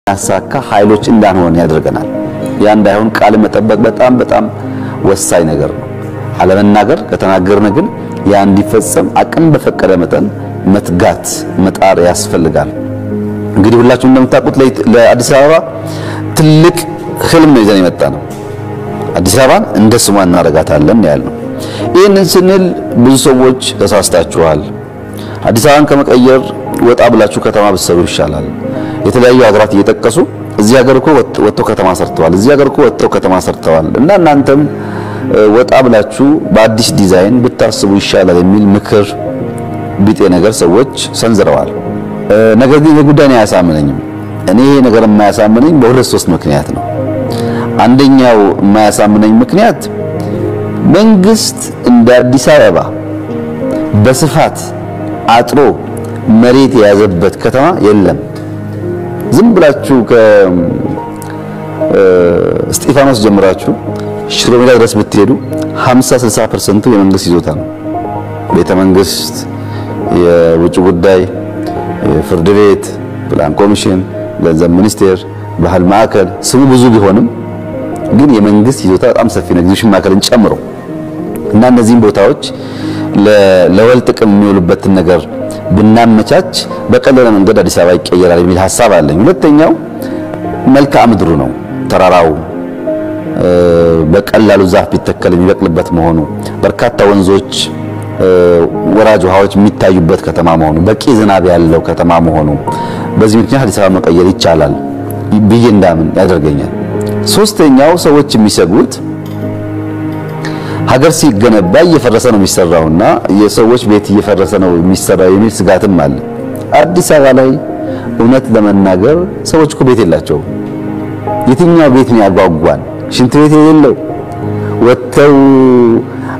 ያሳካ ኃይሎች እንዳንሆን ያደርገናል። ያ እንዳይሆን ቃል መጠበቅ በጣም ወሳኝ ነገር ነው። አለመናገር ከተናገርን ግን ያ እንዲፈጸም አቅም በፈቀደ መጠን መትጋት መጣር ያስፈልጋል። እንግዲህ ሁላችሁም እንደምታውቁት ለአዲስ አበባ ትልቅ ህልም ነው ይዘን የመጣነው። አዲስ አበባን እንደ ስሟ እናረጋታለን ያልነው። ይህንን ስንል ብዙ ሰዎች ተሳስታችኋል፣ አዲስ አበባን ከመቀየር ወጣ ብላችሁ ከተማ ብትሰሩ ይሻላል፣ የተለያዩ ሀገራት እየተጠቀሱ እዚህ ሀገር እኮ ወጥተው ከተማ ሰርተዋል፣ እዚህ ሀገር እኮ ወጥተው ከተማ ሰርተዋል እና እናንተም ወጣ ብላችሁ በአዲስ ዲዛይን ብታስቡ ይሻላል የሚል ምክር ቢጤ ነገር ሰዎች ሰንዝረዋል። ነገር ግን የጉዳይ ነው ያሳመነኝም። እኔ ይሄ ነገር የማያሳመነኝ በሁለት ሶስት ምክንያት ነው። አንደኛው የማያሳመነኝ ምክንያት መንግስት እንደ አዲስ አበባ በስፋት አጥሮ መሬት የያዘበት ከተማ የለም። ዝም ብላችሁ ከስጢፋኖስ ጀምራችሁ ሽሮ ሜዳ ድረስ ብትሄዱ 50-60% የመንግስት ይዞታ ነው። ቤተ መንግስት፣ የውጭ ጉዳይ፣ ፍርድ ቤት፣ ፕላን ኮሚሽን፣ ገንዘብ ሚኒስቴር፣ ባህል ማዕከል ስሙ ብዙ ቢሆንም ግን የመንግስት ይዞታ በጣም ሰፊ ነው፣ ግዢ ማዕከልን ጨምሮ እና እነዚህን ቦታዎች ለወል ጥቅም የሚውሉበትን ነገር ብናመቻች በቀላል መንገድ አዲስ አበባ ይቀየራል የሚል ሐሳብ አለኝ። ሁለተኛው መልክዓ ምድሩ ነው። ተራራው በቀላሉ ዛፍ ቢተከል የሚበቅልበት መሆኑ፣ በርካታ ወንዞች ወራጅ ውሃዎች የሚታዩበት ከተማ መሆኑ፣ በቂ ዝናብ ያለው ከተማ መሆኑ በዚህ ምክንያት አዲስ አበባ መቀየር ይቻላል ብዬ እንዳምን ያደርገኛል። ሶስተኛው ሰዎች የሚሰጉት ሀገር ሲገነባ እየፈረሰ ነው የሚሰራውና የሰዎች ቤት እየፈረሰ ነው የሚሰራው የሚል ስጋትም አለ። አዲስ አበባ ላይ እውነት ለመናገር ሰዎች እኮ ቤት የላቸውም። የትኛው ቤት ነው ያጓጓን? ሽንት ቤት የሌለው ወጥተው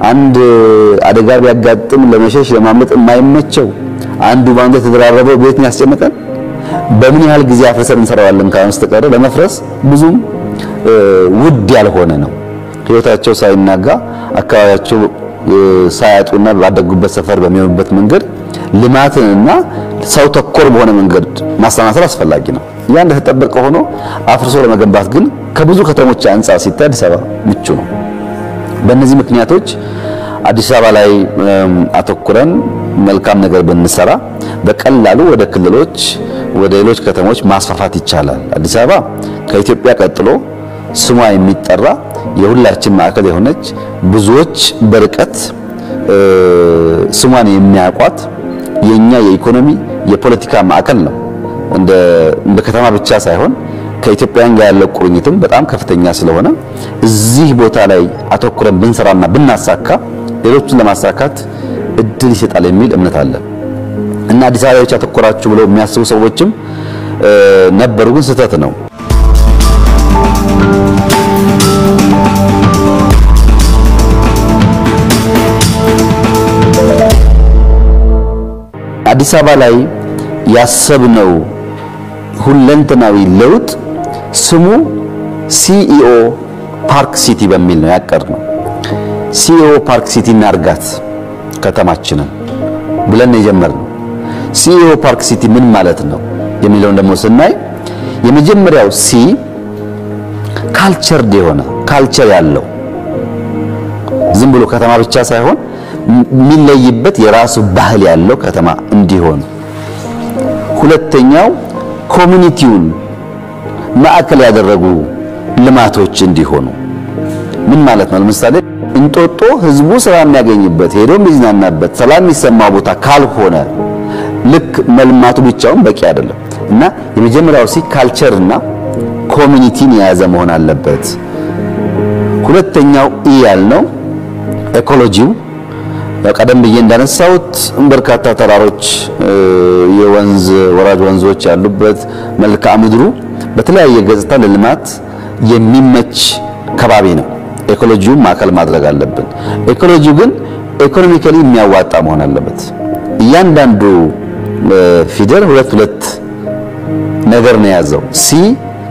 አንድ አደጋ ቢያጋጥም ለመሸሽ ለማምለጥ የማይመቸው አንዱ ባንዱ ተደራረበው ቤት ነው ያስጨነቀን። በምን ያህል ጊዜ አፍርሰን እንሰራዋለን ካንስተቀረ ለመፍረስ ብዙም ውድ ያልሆነ ነው። ህይወታቸው ሳይናጋ አካባቢያቸው ሳያጡና ባደጉበት ሰፈር በሚሆንበት መንገድ ልማትንና ሰው ተኮር በሆነ መንገድ ማስተናሰር አስፈላጊ ነው። ያ እንደተጠበቀ ሆኖ አፍርሶ ለመገንባት ግን ከብዙ ከተሞች አንፃር ሲታይ አዲስ አበባ ምቹ ነው። በእነዚህ ምክንያቶች አዲስ አበባ ላይ አተኩረን መልካም ነገር ብንሰራ በቀላሉ ወደ ክልሎች ወደ ሌሎች ከተሞች ማስፋፋት ይቻላል። አዲስ አበባ ከኢትዮጵያ ቀጥሎ ስሟ የሚጠራ የሁላችን ማዕከል የሆነች ብዙዎች በርቀት ስሟን የሚያቋት የኛ የኢኮኖሚ የፖለቲካ ማዕከል ነው። እንደ ከተማ ብቻ ሳይሆን ከኢትዮጵያን ጋር ያለው ቁርኝትም በጣም ከፍተኛ ስለሆነ እዚህ ቦታ ላይ አተኩረን ብንሰራና ብናሳካ ሌሎችን ለማሳካት እድል ይሰጣል የሚል እምነት አለ እና አዲስ አበባ ብቻ ተኮራችሁ ብለው የሚያስቡ ሰዎችም ነበሩ፣ ግን ስህተት ነው። አዲስ አበባ ላይ ያሰብነው ሁለንተናዊ ለውጥ ስሙ ሲኢኦ ፓርክ ሲቲ በሚል ነው ያቀርነው። ሲኢኦ ፓርክ ሲቲ እናርጋት ከተማችንን ብለን የጀመርነው። ሲኢኦ ፓርክ ሲቲ ምን ማለት ነው የሚለውን ደግሞ ስናይ የመጀመሪያው ሲ ካልቸር ያለው ዝም ብሎ ከተማ ብቻ ሳይሆን የሚለይበት የራሱ ባህል ያለው ከተማ እንዲሆን። ሁለተኛው ኮሚኒቲውን ማዕከል ያደረጉ ልማቶች እንዲሆኑ። ምን ማለት ነው? ለምሳሌ እንጦጦ ህዝቡ ስራ የሚያገኝበት ሄዶ የሚዝናናበት ሰላም የሚሰማው ቦታ ካልሆነ ልክ መልማቱ ብቻውን በቂ አይደለም እና የመጀመሪያው ሲ ካልቸርና ኮሚኒቲን የያዘ መሆን አለበት። ሁለተኛው ኢ ያልነው ኢኮሎጂው ቀደም ብዬ እንዳነሳሁት በርካታ ተራሮች የወንዝ ወራጅ ወንዞች ያሉበት መልክዓ ምድሩ በተለያየ ገጽታ ለልማት የሚመች ከባቢ ነው። ኢኮሎጂው ማዕከል ማድረግ አለብን። ኢኮሎጂው ግን ኢኮኖሚካሊ የሚያዋጣ መሆን አለበት። እያንዳንዱ ፊደል ሁለት ነገር ነው ያዘው። ሲ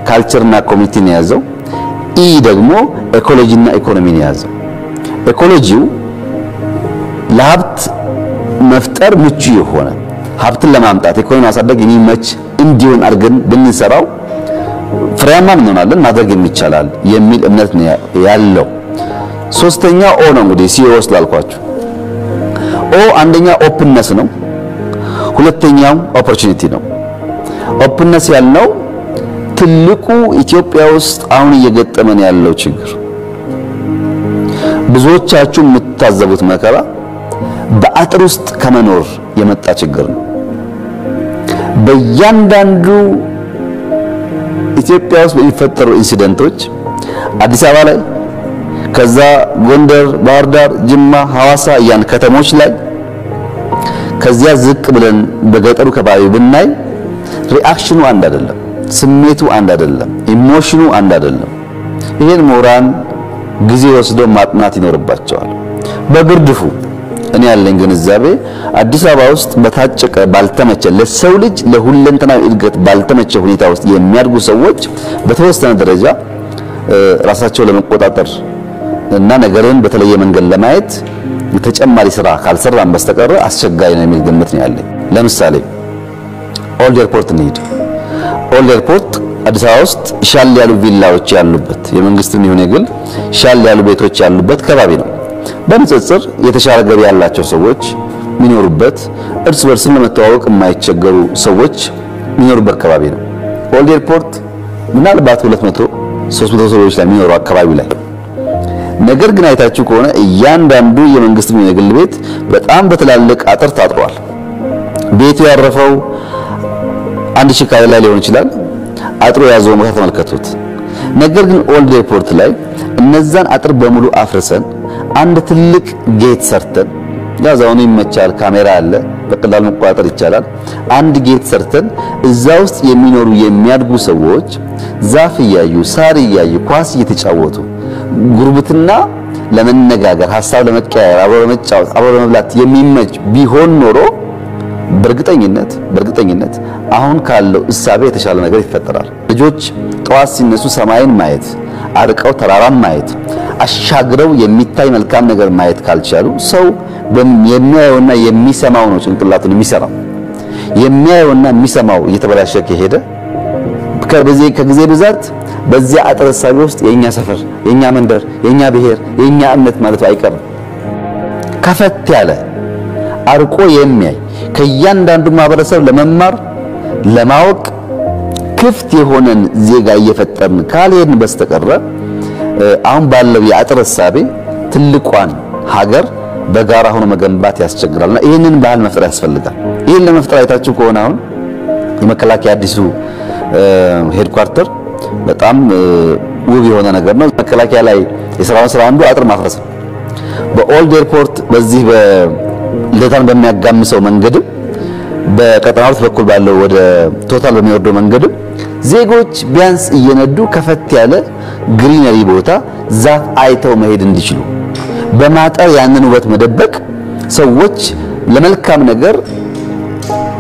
ካልቸርና ኮሚኒቲ ነው ያዘው። ኢ ደግሞ ኢኮሎጂና ኢኮኖሚ ነው ያዘው። ኢኮሎጂው ለሀብት መፍጠር ምቹ የሆነ ሀብትን ለማምጣት ኢኮኖሚ ማሳደግ የሚመች እንዲሆን አድርገን ብንሰራው ፍሬያማ እንሆናለን ማድረግ የሚቻላል የሚል እምነት ነው ያለው። ሶስተኛው ኦ ነው እንግዲህ ሲኦ ስላልኳችሁ ኦ አንደኛ ኦፕንነስ ነው። ሁለተኛው ኦፖርቹኒቲ ነው። ኦፕንነስ ያልነው ትልቁ ኢትዮጵያ ውስጥ አሁን እየገጠመን ያለው ችግር ብዙዎቻችሁ የምታዘቡት መከራ በአጥር ውስጥ ከመኖር የመጣ ችግር ነው። በእያንዳንዱ ኢትዮጵያ ውስጥ በሚፈጠሩ ኢንሲደንቶች አዲስ አበባ ላይ ከዛ ጎንደር፣ ባህር ዳር፣ ጅማ፣ ሐዋሳ ያን ከተሞች ላይ ከዚያ ዝቅ ብለን በገጠሩ ከባቢ ብናይ ሪአክሽኑ አንድ አይደለም፣ ስሜቱ አንድ አይደለም፣ ኢሞሽኑ አንድ አይደለም። ይሄን ምሁራን ጊዜ ወስደው ማጥናት ይኖርባቸዋል። በግርድፉ እኔ ያለኝ ግንዛቤ አዲስ አበባ ውስጥ በታጨቀ ባልተመቸ ለሰው ልጅ ለሁለንተናዊ እድገት ባልተመቸ ሁኔታ ውስጥ የሚያድጉ ሰዎች በተወሰነ ደረጃ ራሳቸው ለመቆጣጠር እና ነገርን በተለየ መንገድ ለማየት ተጨማሪ ስራ ካልሰራን በስተቀር አስቸጋሪ ነው የሚል ግምት ነው ያለኝ። ለምሳሌ ኦልድ ኤርፖርት እንሂድ። ኦልድ ኤርፖርት አዲስ አበባ ውስጥ ሻል ያሉ ቪላዎች ያሉበት የመንግስትም ይሁን የግል ሻል ያሉ ቤቶች ያሉበት ከባቢ ነው። በንጽጽር የተሻለ ገቢ ያላቸው ሰዎች የሚኖሩበት እርስ በርስም ለመተዋወቅ የማይቸገሩ ሰዎች የሚኖሩበት ከባቢ ነው። ኦልድ ኤርፖርት ምናልባት 200 300 ሰዎች ላይ የሚኖሩ አካባቢ ላይ ነገር ግን አይታችሁ ከሆነ እያንዳንዱ የመንግስት የግል ቤት በጣም በትላልቅ አጥር ታጥሯል። ቤቱ ያረፈው 1000 ካሬ ላይ ሊሆን ይችላል። አጥሩ ያዘው መከራ ተመልከቱት። ነገር ግን ኦልድ ኤርፖርት ላይ እነዛን አጥር በሙሉ አፍርሰን አንድ ትልቅ ጌት ሰርተን ያዛውን ይመቻል፣ ካሜራ አለ፣ በቀላሉ መቆጣጠር ይቻላል። አንድ ጌት ሰርተን እዛ ውስጥ የሚኖሩ የሚያድጉ ሰዎች ዛፍ እያዩ ሳር እያዩ ኳስ እየተጫወቱ ጉርብትና ለመነጋገር ሐሳብ ለመቀያየር አብሮ ለመጫወት አብሮ ለመብላት የሚመች ቢሆን ኖሮ በእርግጠኝነት አሁን ካለው እሳቤ የተሻለ ነገር ይፈጠራል። ልጆች ጠዋት ሲነሱ ሰማይን ማየት፣ አርቀው ተራራን ማየት፣ አሻግረው የሚታይ መልካም ነገር ማየት ካልቻሉ ሰው የሚያየውና የሚሰማው ነው ጭንቅላቱን የሚሰራው። የሚያየውና የሚሰማው እየተበላሸ ከሄደ ከጊዜ ብዛት በዚያ አጥር እሳቤ ውስጥ የኛ ሰፈር፣ የኛ መንደር፣ የኛ ብሔር፣ የኛ እምነት ማለት አይቀርም። ከፈት ያለ አርቆ የሚያይ ከእያንዳንዱ ማህበረሰብ ለመማር ለማወቅ ክፍት የሆነን ዜጋ እየፈጠርን ካልሄድን በስተቀር አሁን ባለው የአጥር እሳቤ ትልቋን ሀገር በጋራ ሆኖ መገንባት ያስቸግራልና ይሄንን ባህል መፍጠር ያስፈልጋል። ይሄን ለመፍጠር አይታችሁ ከሆነ አሁን የመከላከያ አዲሱ ሄድኳርተር በጣም ውብ የሆነ ነገር ነው። መከላከያ ላይ የሰራውን ስራ አንዱ አጥር ማፍረስ ነው። በኦልድ ኤርፖርት በዚህ በልደታን በሚያጋምሰው መንገድ በቀጠናው በኩል ባለው ወደ ቶታል በሚወርደው መንገድ ዜጎች ቢያንስ እየነዱ ከፈት ያለ ግሪነሪ ቦታ ዛፍ አይተው መሄድ እንዲችሉ በማጠር ያንን ውበት መደበቅ ሰዎች ለመልካም ነገር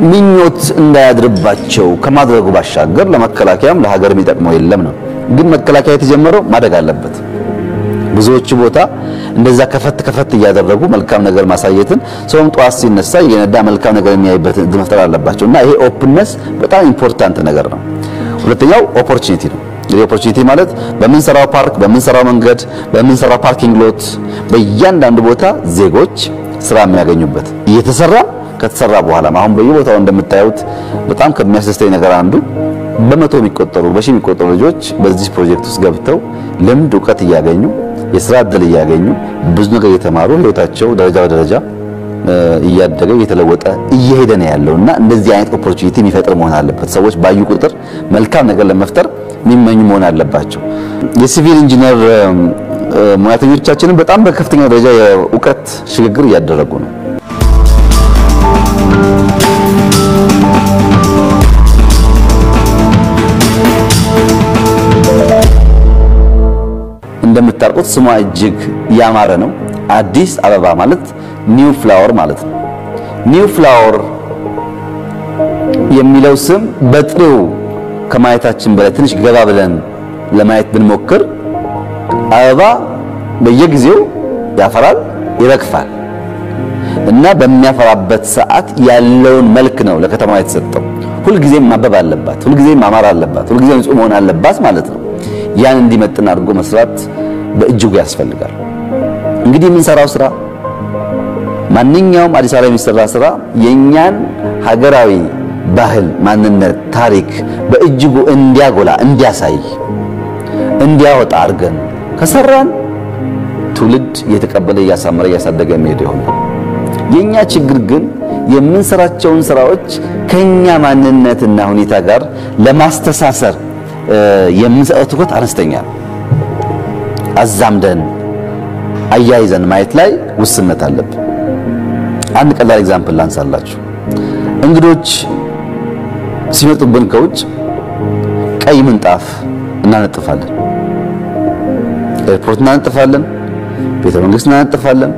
ምኞት እንዳያድርባቸው ከማድረጉ ባሻገር ለመከላከያም ለሀገር የሚጠቅመው የለም ነው። ግን መከላከያ የተጀመረው ማደግ አለበት። ብዙዎች ቦታ እንደዛ ከፈት እያደረጉ መልካም ነገር ማሳየትን ሰውም ጧት ሲነሳ የነዳ መልካም ነገር የሚያይበት መፍጠር አለባቸውና ይሄ ኦፕንነስ በጣም ኢምፖርታንት ነገር ነው። ሁለተኛው ኦፖርቹኒቲ ነው። ይሄ ኦፖርቹኒቲ ማለት በምንሰራው ፓርክ፣ በምንሰራው መንገድ፣ በምንሰራው ፓርኪንግ ሎት በእያንዳንዱ ቦታ ዜጎች ስራ የሚያገኙበት እየተሰራ ከተሰራ በኋላ አሁን በየቦታው እንደምታዩት በጣም ከሚያስደስተኝ ነገር አንዱ በመቶ የሚቆጠሩ በሺህ የሚቆጠሩ ልጆች በዚህ ፕሮጀክት ውስጥ ገብተው ልምድ ዕውቀት እያገኙ የስራ ዕድል እያገኙ ብዙ ነገር እየተማሩ ህይወታቸው ደረጃ በደረጃ እያደገ እየተለወጠ እየሄደ ነው ያለውና እንደዚህ አይነት ኦፖርቹኒቲ የሚፈጥር መሆን አለበት። ሰዎች ባዩ ቁጥር መልካም ነገር ለመፍጠር የሚመኙ መሆን አለባቸው። የሲቪል ኢንጂነር ሙያተኞቻችንን በጣም በከፍተኛ ደረጃ የዕውቀት ሽግግር እያደረጉ ነው። እንደምታውቁት ስሟ እጅግ ያማረ ነው። አዲስ አበባ ማለት ኒው ፍላወር ማለት ነው። ኒው ፍላወር የሚለው ስም በጥሬው ከማየታችን በላይ ትንሽ ገባ ብለን ለማየት ብንሞክር አበባ በየጊዜው ያፈራል፣ ይረግፋል እና በሚያፈራበት ሰዓት ያለውን መልክ ነው ለከተማዋ የተሰጠው። ሁሉ ጊዜ ማበብ አለባት፣ ሁሉ ጊዜ ማማር አለባት፣ ሁሉ ጊዜ ንጹህ መሆን አለባት ማለት ነው። ያን እንዲመጥን አድርጎ መስራት በእጅጉ ያስፈልጋል። እንግዲህ የምንሰራው ስራ ማንኛውም አዲስ አበባ የሚሰራ ስራ የኛን ሀገራዊ ባህል፣ ማንነት፣ ታሪክ በእጅጉ እንዲያጎላ፣ እንዲያሳይ፣ እንዲያወጣ አድርገን ከሰራን ትውልድ የተቀበለ ያሳመረ ያሳደገ የሚሄድ ይሆናል። የኛ ችግር ግን የምንሰራቸውን ስራዎች ከኛ ማንነትና ሁኔታ ጋር ለማስተሳሰር የምንሰጠው ትኩረት አነስተኛ ነው። አዛምደን አያይዘን ማየት ላይ ውስንነት አለብን። አንድ ቀላል ኤግዛምፕል ላንሳላችሁ። እንግዶች ሲመጡብን ከውጭ ቀይ ምንጣፍ እናነጥፋለን፣ ኤርፖርት እናነጥፋለን፣ ቤተ መንግስት እናነጥፋለን።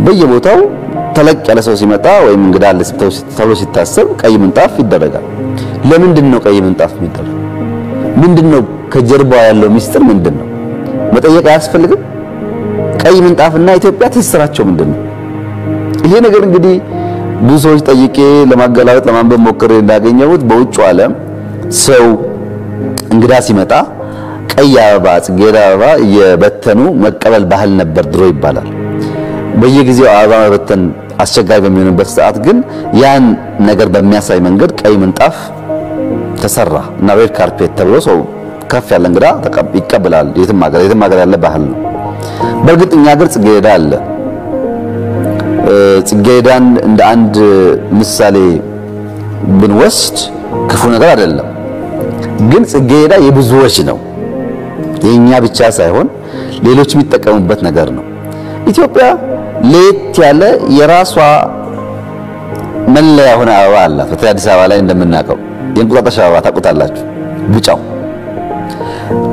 በየቦታው ተለቅ ያለ ሰው ሲመጣ ወይም እንግዳ አለ ተብሎ ሲታሰብ ቀይ ምንጣፍ ይደረጋል። ለምንድን ነው ቀይ ምንጣፍ የሚደረገው? ምንድነው ከጀርባው ያለው ሚስጥር ምንድነው? መጠየቅ አያስፈልግም? ቀይ ምንጣፍና ኢትዮጵያ ትስስራቸው ምንድነው? ይሄ ነገር እንግዲህ ብዙ ሰዎች ጠይቄ ለማገላበጥ ለማንበብ ሞክሬ እንዳገኘሁት በውጭ ዓለም ሰው እንግዳ ሲመጣ ቀይ አበባ፣ ጽጌረዳ አበባ የበተኑ መቀበል ባህል ነበር ድሮ ይባላል። በየጊዜው አበባ መበተን አስቸጋሪ በሚሆንበት ሰዓት ግን ያን ነገር በሚያሳይ መንገድ ቀይ ምንጣፍ ተሰራ እና ሬድ ካርፔት ተብሎ ሰው ከፍ ያለ እንግዳ ይቀበላል። የትም ሀገር ያለ ባህል ነው። በእርግጥ እኛ ሀገር ጽጌረዳ አለ። ጽጌረዳን እንደ አንድ ምሳሌ ብንወስድ ክፉ ነገር አይደለም፣ ግን ጽጌረዳ የብዙዎች ነው፣ የኛ ብቻ ሳይሆን ሌሎች የሚጠቀሙበት ነገር ነው። ኢትዮጵያ ለየት ያለ የራሷ መለያ ሆነ አበባ አላት። በተለይ አዲስ አበባ ላይ እንደምናውቀው የእንቁጣጣሽ አበባ ታውቁታላችሁ፣ ቢጫው።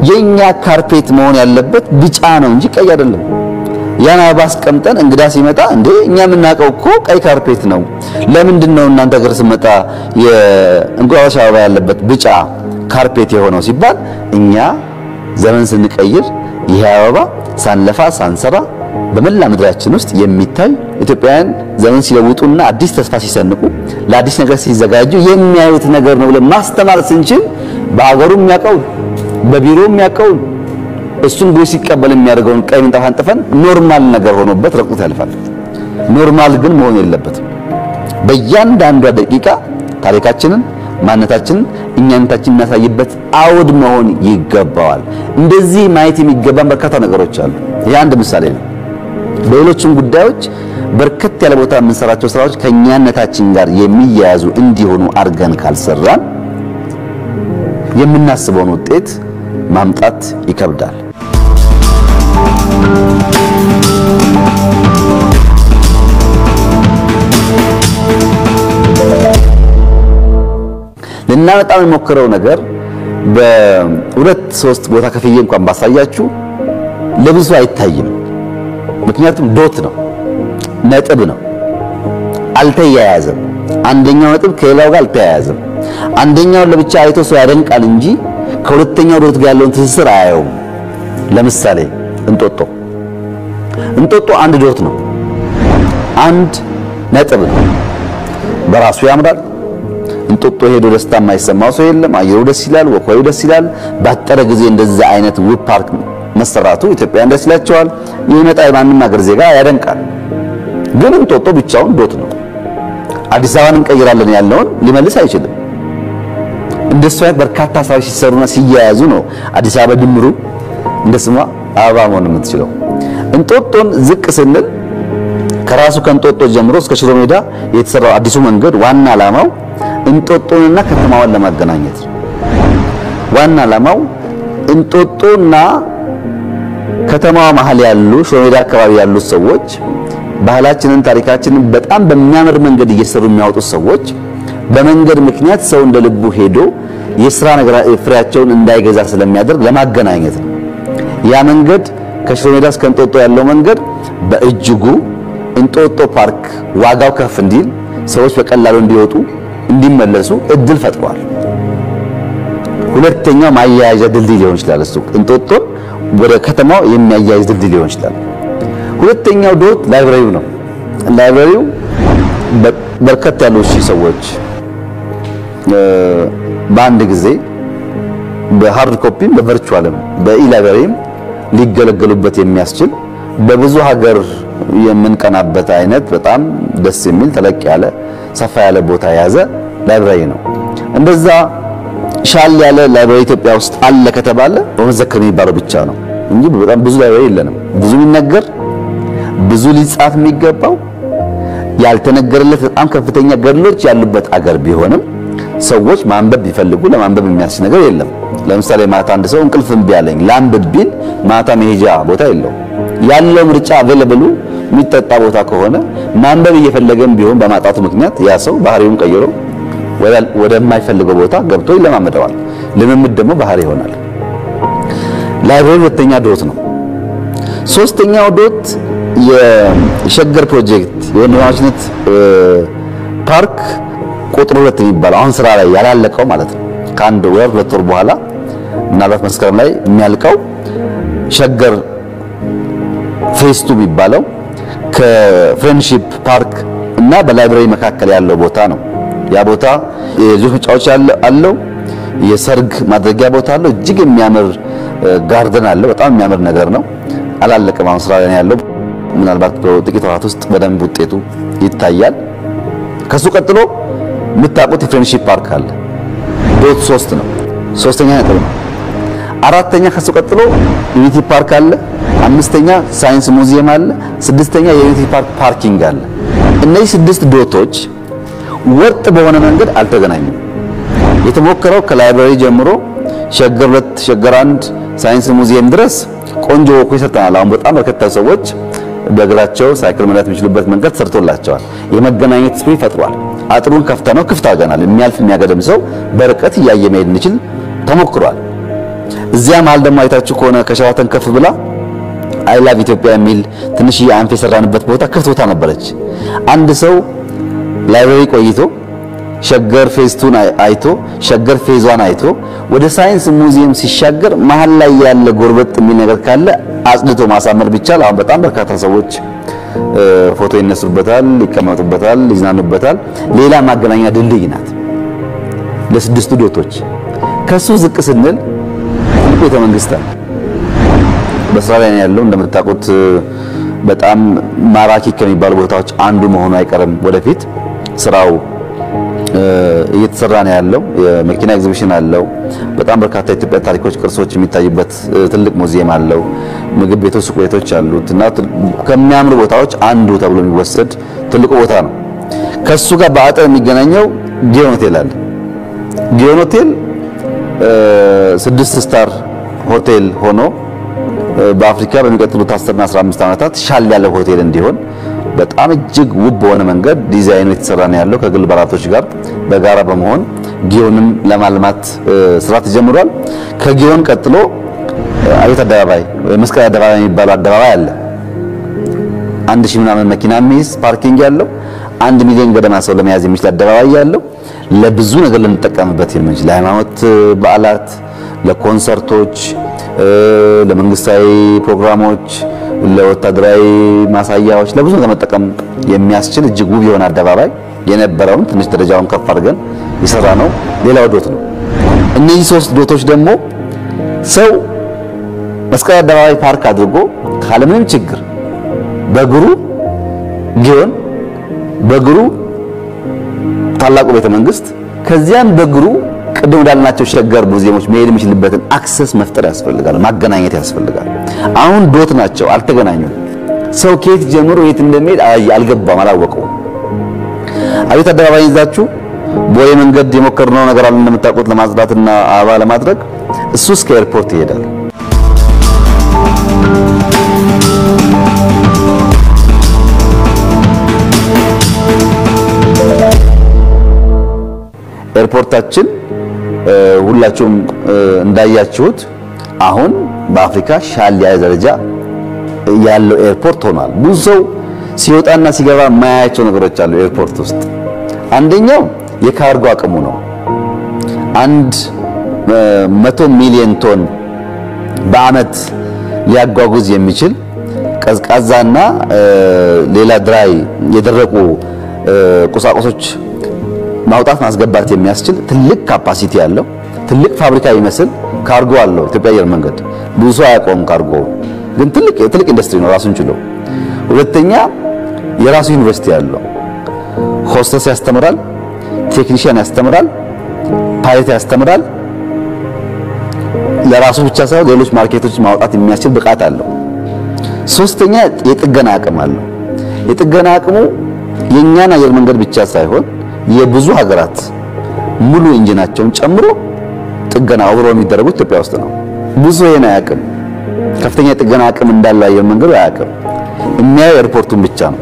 የኛ ካርፔት መሆን ያለበት ቢጫ ነው እንጂ ቀይ አይደለም። ያን አበባ አስቀምጠን እንግዳ ሲመጣ እንዴ እኛ የምናውቀው እኮ ቀይ ካርፔት ነው፣ ለምንድን ነው እናንተ ጋር ስመጣ የእንቁጣጣሽ አበባ ያለበት ቢጫ ካርፔት የሆነው ሲባል እኛ ዘመን ስንቀይር ይሄ አበባ ሳንለፋ ሳንሰራ በመላ ምድራችን ውስጥ የሚታይ ኢትዮጵያውያን ዘመን ሲለውጡና አዲስ ተስፋ ሲሰንቁ ለአዲስ ነገር ሲዘጋጁ የሚያዩት ነገር ነው ብለን ማስተማር ስንችል በአገሩ የሚያውቀው በቢሮ የሚያውቀው እሱን ጎይ ሲቀበል የሚያደርገውን ቀይ ምንጣፍ አንጥፈን ኖርማል ነገር ሆኖበት ረቁት ያልፋል። ኖርማል ግን መሆን የለበትም። በእያንዳንዷ ደቂቃ ታሪካችንን፣ ማንነታችንን፣ እኛነታችንን እናሳይበት አውድ መሆን ይገባዋል። እንደዚህ ማየት የሚገባን በርካታ ነገሮች አሉ። ይሄ አንድ ምሳሌ ነው። በሌሎችም ጉዳዮች በርከት ያለ ቦታ የምንሰራቸው ስራዎች ከኛነታችን ጋር የሚያያዙ እንዲሆኑ አድርገን ካልሰራን የምናስበውን ውጤት ማምጣት ይከብዳል። ልናመጣ የሞከረው ነገር በሁለት ሶስት ቦታ ከፍዬ እንኳን ባሳያችሁ ለብዙ አይታይም። ምክንያቱም ዶት ነው፣ ነጥብ ነው፣ አልተያያዘም። አንደኛው ነጥብ ከሌላው ጋር አልተያያዘም። አንደኛው ለብቻ አይቶ ሰው ያደንቃል እንጂ ከሁለተኛው ዶት ጋር ያለውን ትስስር አያየውም። ለምሳሌ እንጦጦ አንድ ዶት ነው፣ አንድ ነጥብ ነው። በራሱ ያምራል። እንጦጦ ሄዶ ደስታ የማይሰማው ሰው የለም። አየሩ ደስ ይላል፣ ወኮዩ ደስ ይላል። ባጠረ ጊዜ እንደዛ አይነት ውብ ፓርክ መሰራቱ ኢትዮጵያን ደስ ይላቸዋል። ይመጣ የማንም ሀገር ዜጋ ያደንቃል። ግን እንጦጦ ብቻውን ዶት ነው። አዲስ አበባን እንቀይራለን ያለውን ሊመልስ አይችልም። እንደሱ አይነት በርካታ ስራዎች ሲሰሩና ሲያያዙ ነው አዲስ አበባ ድምሩ እንደ ስሟ አበባ መሆን የምትችለው። እንጦጦን ዝቅ ስንል ከራሱ ከእንጦጦ ጀምሮ እስከ ሽሮ ሜዳ የተሰራው አዲሱ መንገድ ዋና ዓላማው እንጦጦንና ከተማዋን ለማገናኘት ነው። ዋና ዓላማው እንጦጦና ከተማዋ መሀል ያሉ ሽሮ ሜዳ አካባቢ ያሉ ሰዎች ባህላችንን፣ ታሪካችንን በጣም በሚያምር መንገድ እየሰሩ የሚያወጡ ሰዎች በመንገድ ምክንያት ሰው እንደ ልቡ ሄዶ የሥራ ነገር ፍሬያቸውን እንዳይገዛ ስለሚያደርግ ለማገናኘት ነው። ያ መንገድ ከሽሮ ሜዳ እስከ እንጦጦ ያለው መንገድ በእጅጉ እንጦጦ ፓርክ ዋጋው ከፍ እንዲል ሰዎች በቀላሉ እንዲወጡ እንዲመለሱ እድል ፈጥሯል። ሁለተኛው ማያያዣ ድልድይ ሊሆን ይችላል። እሱ እንጦጦ ወደ ከተማው የሚያያይዝ ድልድይ ሊሆን ይችላል። ሁለተኛው ዶት ላይብረሪው ነው። ላይብረሪው በርከት ያሉ ሰዎች በአንድ ጊዜ በሃርድ ኮፒም በቨርቹዋልም በኢላይብረሪም ሊገለገሉበት የሚያስችል በብዙ ሀገር የምንቀናበት አይነት በጣም ደስ የሚል ተለቅ ያለ ሰፋ ያለ ቦታ የያዘ ላይብረሪ ነው። እንደዛ ሻል ያለ ላይብረሪ ኢትዮጵያ ውስጥ አለ ከተባለ በመዘክር የሚባለው ብቻ ነው እንጂ በጣም ብዙ ላይብረሪ የለንም። ብዙ የሚነገር ብዙ ሊጻፍ የሚገባው ያልተነገረለት በጣም ከፍተኛ ገድሎች ያሉበት አገር ቢሆንም ሰዎች ማንበብ ቢፈልጉ ለማንበብ የሚያስችል ነገር የለም። ለምሳሌ ማታ አንድ ሰው እንቅልፍ እምቢ አለኝ ላንብብ ቢል ማታ መሄጃ ቦታ የለው። ያለው ምርጫ አቬለብሉ የሚጠጣ ቦታ ከሆነ ማንበብ እየፈለገም ቢሆን በማጣቱ ምክንያት ያ ሰው ባህሪውን ቀይሮ ወደማይፈልገው ቦታ ገብቶ ይለማመደዋል። ልምምድ ደግሞ ባህሪ ይሆናል። ላይብረሪ ሁለተኛ ዶት ነው። ሶስተኛው ዶት የሸገር ፕሮጀክት የወንድማማችነት ፓርክ ቁጥር 2 የሚባለው አሁን ስራ ላይ ያላለቀው ማለት ነው። ከአንድ ወር 2 ወር በኋላ ምናልባት መስከረም ላይ የሚያልቀው ሸገር ፌስ 2 የሚባለው ከፍሬንድሺፕ ፓርክ እና በላይብረሪ መካከል ያለው ቦታ ነው። ያ ቦታ የልጆች መጫወቻ አለው፣ የሰርግ ማድረጊያ ቦታ አለው፣ እጅግ የሚያምር ጋርደን አለው። በጣም የሚያምር ነገር ነው። አላለቀም፣ አሁን ስራ ላይ ያለው። ምናልባት በጥቂት ወራት ውስጥ በደንብ ውጤቱ ይታያል። ከሱ ቀጥሎ የምታውቁት የፍሬንድሺፕ ፓርክ አለ። ዶት 3 ነው። ሶስተኛ ነጥብ ነው። አራተኛ ከሱ ቀጥሎ ዩኒቲ ፓርክ አለ። አምስተኛ ሳይንስ ሙዚየም አለ። ስድስተኛ የዩኒቲ ፓርክ ፓርኪንግ አለ። እነዚህ 6 ዶቶች ወጥ በሆነ መንገድ አልተገናኙም። የተሞከረው ከላይብረሪ ጀምሮ ሸገር 2 ሸገር 1 ሳይንስ ሙዚየም ድረስ ቆንጆ ወኩ ይሰጣናል። አሁን በጣም በርካታ ሰዎች በእግራቸው ሳይክል መንዳት የሚችሉበት መንገድ ሰርቶላቸዋል። የመገናኘት ስፕሪ ፈጥሯል። አጥሩን ከፍተነው ክፍት አድርገናል። የሚያልፍ የሚያገድም ሰው በርቀት እያየ መሄድ እንችል ተሞክሯል። እዚያ መሃል ደግሞ አይታችሁ ከሆነ ከሸራተን ከፍ ብላ አይ ላቭ ኢትዮጵያ የሚል ትንሽዬ አንፍ የሰራንበት ቦታ ክፍት ቦታ ነበረች። አንድ ሰው ላይብረሪ ቆይቶ ሸገር ፌዝ 2 አይቶ ሸገር ፌዝ 1 አይቶ ወደ ሳይንስ ሙዚየም ሲሻገር መሃል ላይ ያለ ጎርበጥ የሚል ነገር ካለ አጽድቶ ማሳመር ቢቻል አሁን በጣም በርካታ ሰዎች ፎቶ ይነሱበታል፣ ይቀመጡበታል፣ ይዝናኑበታል። ሌላ ማገናኛ ድልድይ ናት ለስድስቱ ዶቶች። ከሱ ዝቅ ስንል ቤተ መንግስት አለ። በስራ ላይ ያለው እንደምታውቁት በጣም ማራኪ ከሚባሉ ቦታዎች አንዱ መሆኑ አይቀርም። ወደፊት ስራው እየተሰራ ነው ያለው። የመኪና ኤግዚቢሽን አለው። በጣም በርካታ የኢትዮጵያ ታሪኮች፣ ቅርሶች የሚታዩበት ትልቅ ሙዚየም አለው። ምግብ ቤቶች፣ ሱቅ ቤቶች አሉት እና ከሚያምሩ ቦታዎች አንዱ ተብሎ የሚወሰድ ትልቁ ቦታ ነው። ከሱ ጋር በአጥር የሚገናኘው ጊዮን ሆቴል አለ። ጊዮን ሆቴል 6 ስታር ሆቴል ሆኖ በአፍሪካ በሚቀጥሉት 10 እና 15 ዓመታት ሻል ያለ ሆቴል እንዲሆን በጣም እጅግ ውብ በሆነ መንገድ ዲዛይኑ የተሰራ ነው ያለው። ከግል ባለሀብቶች ጋር በጋራ በመሆን ጊዮንን ለማልማት ስራ ተጀምሯል። ከጊዮን ቀጥሎ አብዮት አደባባይ ወይ መስቀል አደባባይ የሚባለው አደባባይ አለ። 1000 ምናምን መኪና የሚይዝ ፓርኪንግ ያለው 1 ሚሊዮን ገደማ ሰው ለመያዝ የሚችል አደባባይ ያለው ለብዙ ነገር ልንጠቀምበት የምንችል ለሃይማኖት በዓላት፣ ለኮንሰርቶች፣ ለመንግስታዊ ፕሮግራሞች፣ ለወታደራዊ ማሳያዎች ለብዙ ለመጠቀም የሚያስችል እጅግ ውብ የሆነ አደባባይ የነበረውን ትንሽ ደረጃውን ከፍ አድርገን ይሰራ ነው። ሌላው ዶት ነው። እነዚህ 3 ዶቶች ደግሞ ሰው መስቀል አደባባይ ፓርክ አድርጎ ካለምንም ችግር በእግሩ ጊዮን፣ በእግሩ ታላቁ ቤተ መንግስት፣ ከዚያም በእግሩ ቅድም እንዳልናቸው ሸገር ሙዚየሞች መሄድ የሚችልበትን አክሰስ መፍጠር ያስፈልጋል፣ ማገናኘት ያስፈልጋል። አሁን ዶት ናቸው፣ አልተገናኙም። ሰው ከየት ጀምሮ የት እንደሚሄድ አልገባም፣ አላወቀው። አብዮት አደባባይ ይዛችሁ ቦሌ መንገድ የሞከርነው ነገር አለ እንደምታውቁት ለማጽዳትና አበባ ለማድረግ እሱ እስከ ኤርፖርት ይሄዳል። ኤርፖርታችን ሁላችሁም እንዳያችሁት አሁን በአፍሪካ ሻል ያለ ደረጃ ያለው ኤርፖርት ሆኗል። ብዙ ሰው ሲወጣና ሲገባ ማያያቸው ነገሮች አሉ ኤርፖርት ውስጥ። አንደኛው የካርጎ አቅሙ ነው። 100 ሚሊዮን ቶን በአመት ሊያጓጉዝ የሚችል ቀዝቃዛና ሌላ ድራይ የደረቁ ቁሳቁሶች ማውጣት ማስገባት የሚያስችል ትልቅ ካፓሲቲ ያለው ትልቅ ፋብሪካ ይመስል ካርጎ አለው ኢትዮጵያ አየር መንገድ። ብዙ ሰው አያውቀውም ካርጎ ግን ትልቅ ኢንዱስትሪ ነው ራሱን ችሎ። ሁለተኛ የራሱ ዩኒቨርሲቲ ያለው ሆስተስ ያስተምራል፣ ቴክኒሻን ያስተምራል፣ ፓይለት ያስተምራል። ለራሱ ብቻ ሳይሆን ሌሎች ማርኬቶች ማውጣት የሚያስችል ብቃት አለው። ሶስተኛ የጥገና አቅም አለው። የጥገና አቅሙ የኛን አየር መንገድ ብቻ ሳይሆን የብዙ ሀገራት ሙሉ ኢንጂናቸውን ጨምሮ ጥገና አብሮ የሚደረጉት ኢትዮጵያ ውስጥ ነው። ብዙ የና አቅም ከፍተኛ ጥገና አቅም እንዳለው አየር መንገዱ አያውቅም። የሚያየው ኤርፖርቱን ብቻ ነው።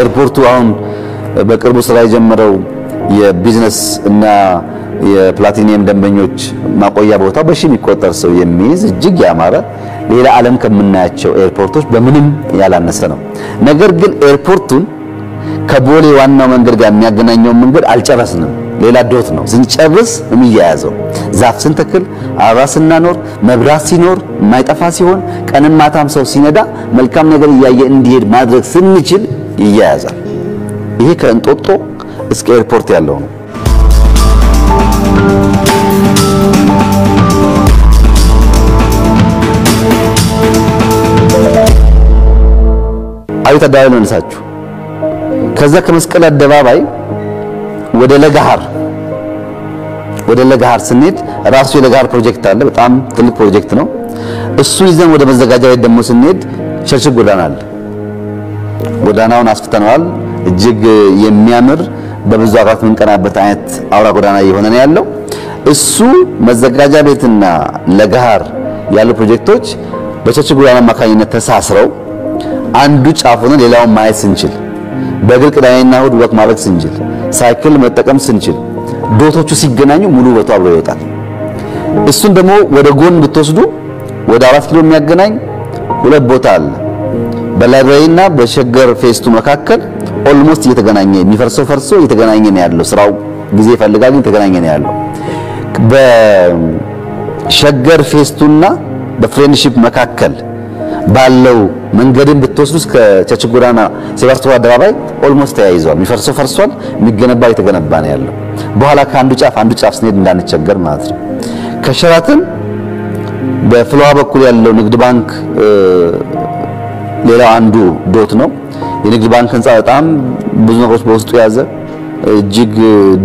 ኤርፖርቱ አሁን በቅርቡ ስራ የጀመረው የቢዝነስ እና የፕላቲኒየም ደንበኞች ማቆያ ቦታ በሺ የሚቆጠር ሰው የሚይዝ እጅግ ያማረ ሌላ ዓለም ከምናያቸው ኤርፖርቶች በምንም ያላነሰ ነው። ነገር ግን ኤርፖርቱን ከቦሌ ዋናው መንገድ ጋር የሚያገናኘው መንገድ አልጨረስንም። ሌላ ዶት ነው። ስንጨርስ የሚያያዘው ዛፍ ስንተክል፣ አበባ ስናኖር፣ መብራት ሲኖር የማይጠፋ ሲሆን፣ ቀንም ማታም ሰው ሲነዳ መልካም ነገር እያየ እንዲሄድ ማድረግ ስንችል ይያያዛል። ይሄ ከእንጦጦ እስከ ኤርፖርት ያለው ነው። አቤት አደባባይ ነው ልሳችሁ። ከዛ ከመስቀል አደባባይ ወደ ለጋሃር ስንሄድ ራሱ የለጋሃር ፕሮጀክት አለ። በጣም ትልቅ ፕሮጀክት ነው። እሱ ይዘን ወደ መዘጋጃ ቤት ደግሞ ስንሄድ ሸርሽግ ጎዳና አለ። ጎዳናውን አስፍተነዋል። እጅግ የሚያምር በብዙ አራት መንቀናበት አይነት አውራ ጎዳና እየሆነ ነው ያለው። እሱ መዘጋጃ ቤትና ለጋሃር ያሉ ፕሮጀክቶች በሸርሽግ ጎዳና አማካኝነት ተሳስረው አንዱ ጫፍ ሆነ ሌላውን ማየት ስንችል፣ በእግር ቅዳሜና እሁድ ወክ ማድረግ ስንችል፣ ሳይክል መጠቀም ስንችል፣ ዶቶቹ ሲገናኙ ሙሉ ውበቱ አብሮ ይወጣል። እሱን ደግሞ ወደ ጎን ብትወስዱ ወደ 4 ኪሎ የሚያገናኝ ሁለት ቦታ አለ። በላይብራሪና በሸገር ፌስቱ መካከል ኦልሞስት እየተገናኘ የሚፈርሰው ፈርሶ እየተገናኘ ነው ያለው። ስራው ጊዜ ይፈልጋል ግን እየተገናኘ ነው ያለው። በሸገር ፌስቱና በፍሬንድሺፕ መካከል ባለው መንገድን ብትወስዱ እስከ ቸርችል ጎዳና ሴባስቶፖል አደባባይ ኦልሞስት ተያይዟል። የሚፈርሰው ፈርሷል፣ የሚገነባ የተገነባ ነው ያለው። በኋላ ከአንዱ ጫፍ ስንሄድ እንዳንቸገር ማለት ነው። ከሸራተን በፍሎሃ በኩል ያለው ንግድ ባንክ ሌላው አንዱ ዶት ነው። የንግድ ባንክ ህንጻ በጣም ብዙ ነገሮች በውስጡ ያዘ እጅግ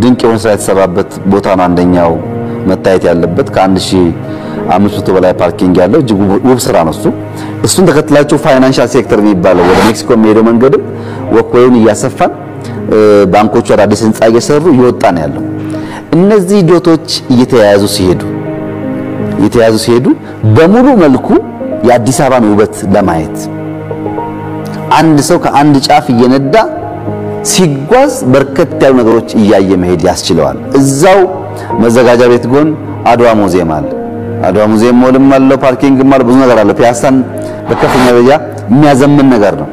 ድንቅ የሆነ ስራ የተሰራበት ቦታ ነው። አንደኛው መታየት ያለበት ከ1500 በላይ ፓርኪንግ ያለው እጅግ ውብ ስራ ነው እሱ። እሱን ተከትላችሁ ፋይናንሻል ሴክተር የሚባለው ወደ ሜክሲኮ የሚሄደው መንገድም ወክዌውን እያሰፋን ባንኮቹ አዳዲስ ህንጻ እየሰሩ ይወጣን ያለው። እነዚህ ዶቶች እየተያያዙ ሲሄዱ በሙሉ መልኩ የአዲስ አበባን ውበት ለማየት አንድ ሰው ከአንድ ጫፍ እየነዳ ሲጓዝ በርከት ያሉ ነገሮች እያየ መሄድ ያስችለዋል። እዛው መዘጋጃ ቤት ጎን አድዋ ሙዚየም አለ። አድዋ ሙዚየም ሞልም አለው፣ ፓርኪንግም አለ፣ ብዙ ነገር አለ። ፒያሳን በከፍተኛ ደረጃ የሚያዘምን ነገር ነው።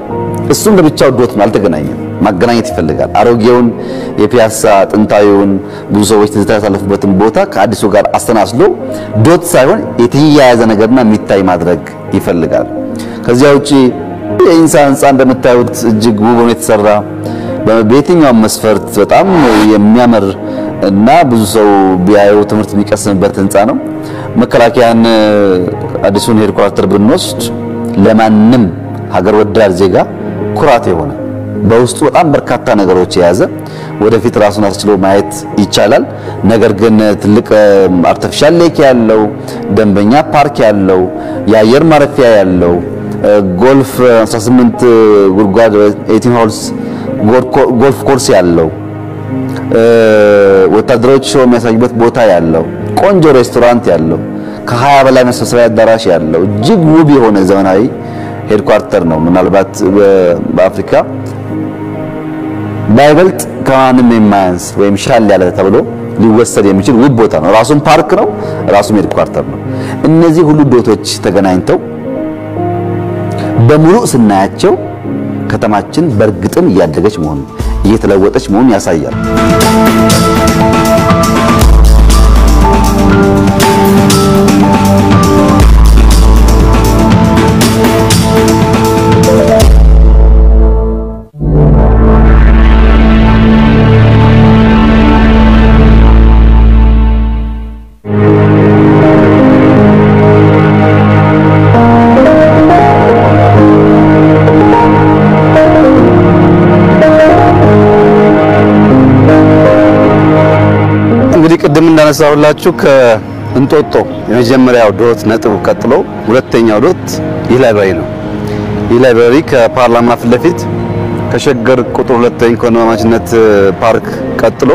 እሱም ለብቻው ዶት ነው፣ አልተገናኘም። ማገናኘት ይፈልጋል። አሮጌውን የፒያሳ ጥንታዊውን ብዙ ሰዎች ትዝታ ያሳለፉበትን ቦታ ከአዲሱ ጋር አስተናስሎ ዶት ሳይሆን የተያያዘ ነገርና የሚታይ ማድረግ ይፈልጋል። ከዚያ ውጪ የኢንሳ ህንጻ እንደምታዩት እጅግ ውብ ሆኖ የተሰራ በየትኛውም መስፈርት በጣም የሚያምር እና ብዙ ሰው ቢያየው ትምህርት የሚቀስምበት ህንጻ ነው። መከላከያን አዲሱን ሄድኳርተር ብንወስድ ለማንም ሀገር ወዳድ ዜጋ ኩራት የሆነ በውስጡ በጣም በርካታ ነገሮች የያዘ ወደፊት ራሱን አስችሎ ማየት ይቻላል። ነገር ግን ትልቅ አርቲፊሻል ሌክ ያለው፣ ደንበኛ ፓርክ ያለው፣ የአየር ማረፊያ ያለው፣ ጎልፍ 18 ጉድጓድ 18 ሆልስ ጎልፍ ኮርስ ያለው፣ ወታደሮች ሾው የሚያሳዩበት ቦታ ያለው፣ ቆንጆ ሬስቶራንት ያለው፣ ከ20 በላይ መሰብሰቢያ አዳራሽ ያለው እጅግ ውብ የሆነ ዘመናዊ ሄድኳርተር ነው። ምናልባት በአፍሪካ ባይበልጥ ከማንም የማያንስ ወይም ሻል ያለ ተብሎ ሊወሰድ የሚችል ውብ ቦታ ነው። ራሱን ፓርክ ነው፣ ራሱን ሄድኳርተር ነው። እነዚህ ሁሉ ዶቶች ተገናኝተው በሙሉ ስናያቸው ከተማችን በእርግጥም እያደገች መሆኑን እየተለወጠች መሆኑን ያሳያል። እንዳነሳሁላችሁ ከእንጦጦ የመጀመሪያው ዶት ነጥብ ቀጥሎ ሁለተኛው ዶት ይህ ላይብራሪ ነው። ይህ ላይብራሪ ከፓርላማ ፊት ለፊት ከሸገር ቁጥር 2 ኢኮኖሚያዊነት ፓርክ ቀጥሎ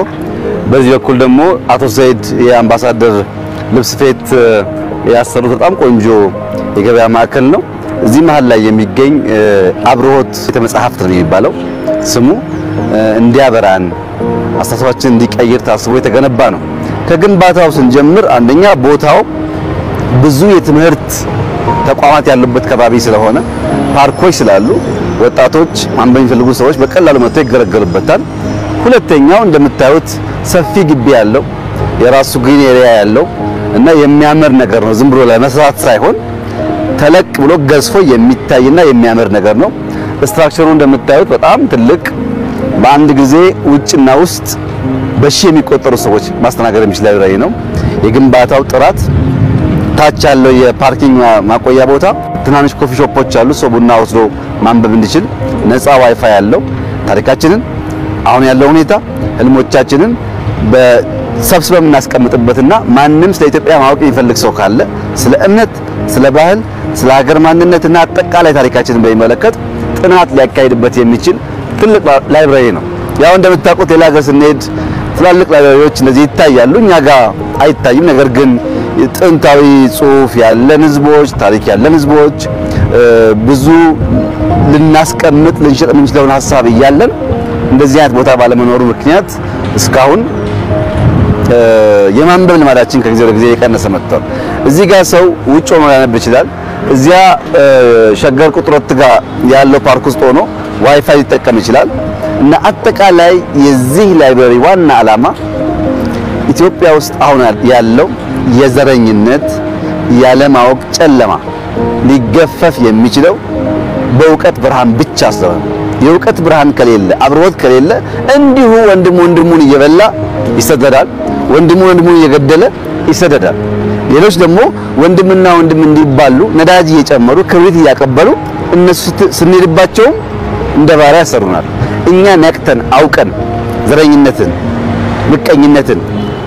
በዚህ በኩል ደግሞ አቶ ሰይድ የአምባሳደር ልብስ ፌት ያሰሩት በጣም ቆንጆ የገበያ ማዕከል ነው። እዚህ መሃል ላይ የሚገኝ አብሮት የተመጻሕፍት ነው የሚባለው ስሙ እንዲያበራን አስተሳሰባችን እንዲቀይር ታስቦ የተገነባ ነው። ከግንባታው ስንጀምር አንደኛ ቦታው ብዙ የትምህርት ተቋማት ያሉበት ከባቢ ስለሆነ ፓርኮች ስላሉ ወጣቶች ማንበብ የሚፈልጉ ሰዎች በቀላሉ መጥተው ይገለገሉበታል። ሁለተኛው እንደምታዩት ሰፊ ግቢ ያለው የራሱ ግሪን ኤሪያ ያለው እና የሚያምር ነገር ነው። ዝም ብሎ ለመስራት ሳይሆን ተለቅ ብሎ ገዝፎ የሚታይና የሚያምር ነገር ነው። ስትራክቸሩ እንደምታዩት በጣም ትልቅ በአንድ ጊዜ ውጭና ውስጥ በሺ የሚቆጠሩ ሰዎች ማስተናገድ የሚችል ላይብራሪ ነው። የግንባታው ጥራት ታች ያለው የፓርኪንግ ማቆያ ቦታ ትናንሽ ኮፊ ሾፖች አሉ። ሰው ቡና ወስዶ ማንበብ እንዲችል ነፃ ዋይፋይ ያለው ታሪካችንን አሁን ያለው ሁኔታ ህልሞቻችንን በሰብስበን እናስቀምጥበትና ማንም ስለ ኢትዮጵያ ማወቅ የሚፈልግ ሰው ካለ ስለ እምነት፣ ስለ ባህል፣ ስለ ሀገር ማንነትና አጠቃላይ ታሪካችንን በሚመለከት ጥናት ሊያካሂድበት የሚችል ትልቅ ላይብራሪ ነው። ያው እንደምታውቁት ሌላ ሀገር ስንሄድ ትላልቅ ላይብራሪዎች እንደዚህ ይታያሉ፣ እኛ ጋር አይታይም። ነገር ግን ጥንታዊ ጽሑፍ ያለን ህዝቦች፣ ታሪክ ያለን ህዝቦች ብዙ ልናስቀምጥ ልንሸጥ የምንችለውን ሐሳብ እያለን እንደዚህ አይነት ቦታ ባለመኖሩ ምክንያት እስካሁን የማንበብ ልማዳችን ከጊዜ ወደ ጊዜ የቀነሰ መጥቷል። እዚህ ጋር ሰው ውጭ ሆኖ ሊያነብ ይችላል። እዚያ ሸገር ቁጥር 2 ጋር ያለው ፓርክ ውስጥ ሆኖ ዋይፋይ ሊጠቀም ይችላል። እና አጠቃላይ የዚህ ላይብራሪ ዋና ዓላማ ኢትዮጵያ ውስጥ አሁን ያለው የዘረኝነት ያለማወቅ ጨለማ ሊገፈፍ የሚችለው በእውቀት ብርሃን ብቻ ስለሆነ የእውቀት ብርሃን ከሌለ አብሮት ከሌለ እንዲሁ ወንድሙን እየበላ ይሰደዳል፣ ወንድሙን እየገደለ ይሰደዳል። ሌሎች ደግሞ ወንድምና ወንድም እንዲባሉ ነዳጅ እየጨመሩ ክብሪት እያቀበሉ እነሱ ስንሄድባቸው እንደ ባሪያ ያሰሩናል። እኛ ነቅተን አውቀን ዘረኝነትን፣ ምቀኝነትን፣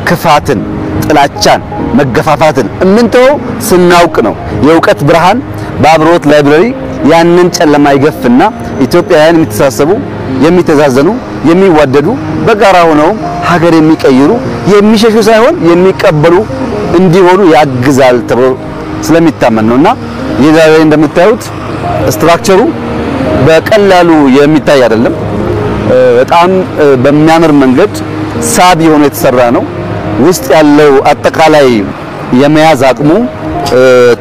ክፋትን፣ ጥላቻን፣ መገፋፋትን እምንተው ስናውቅ ነው። የእውቀት ብርሃን በአብሮት ላይብራሪ ያንን ጨለማ ይገፍና ኢትዮጵያውያን የሚተሳሰቡ፣ የሚተዛዘኑ፣ የሚዋደዱ በጋራ ሆነው ሀገር የሚቀይሩ የሚሸሹ ሳይሆን የሚቀበሉ እንዲሆኑ ያግዛል ተብሎ ስለሚታመን ነውና ይህ ላይብራሪ እንደምታዩት ስትራክቸሩ በቀላሉ የሚታይ አይደለም። በጣም በሚያምር መንገድ ሳቢ ሆኖ የተሰራ ነው። ውስጥ ያለው አጠቃላይ የመያዝ አቅሙ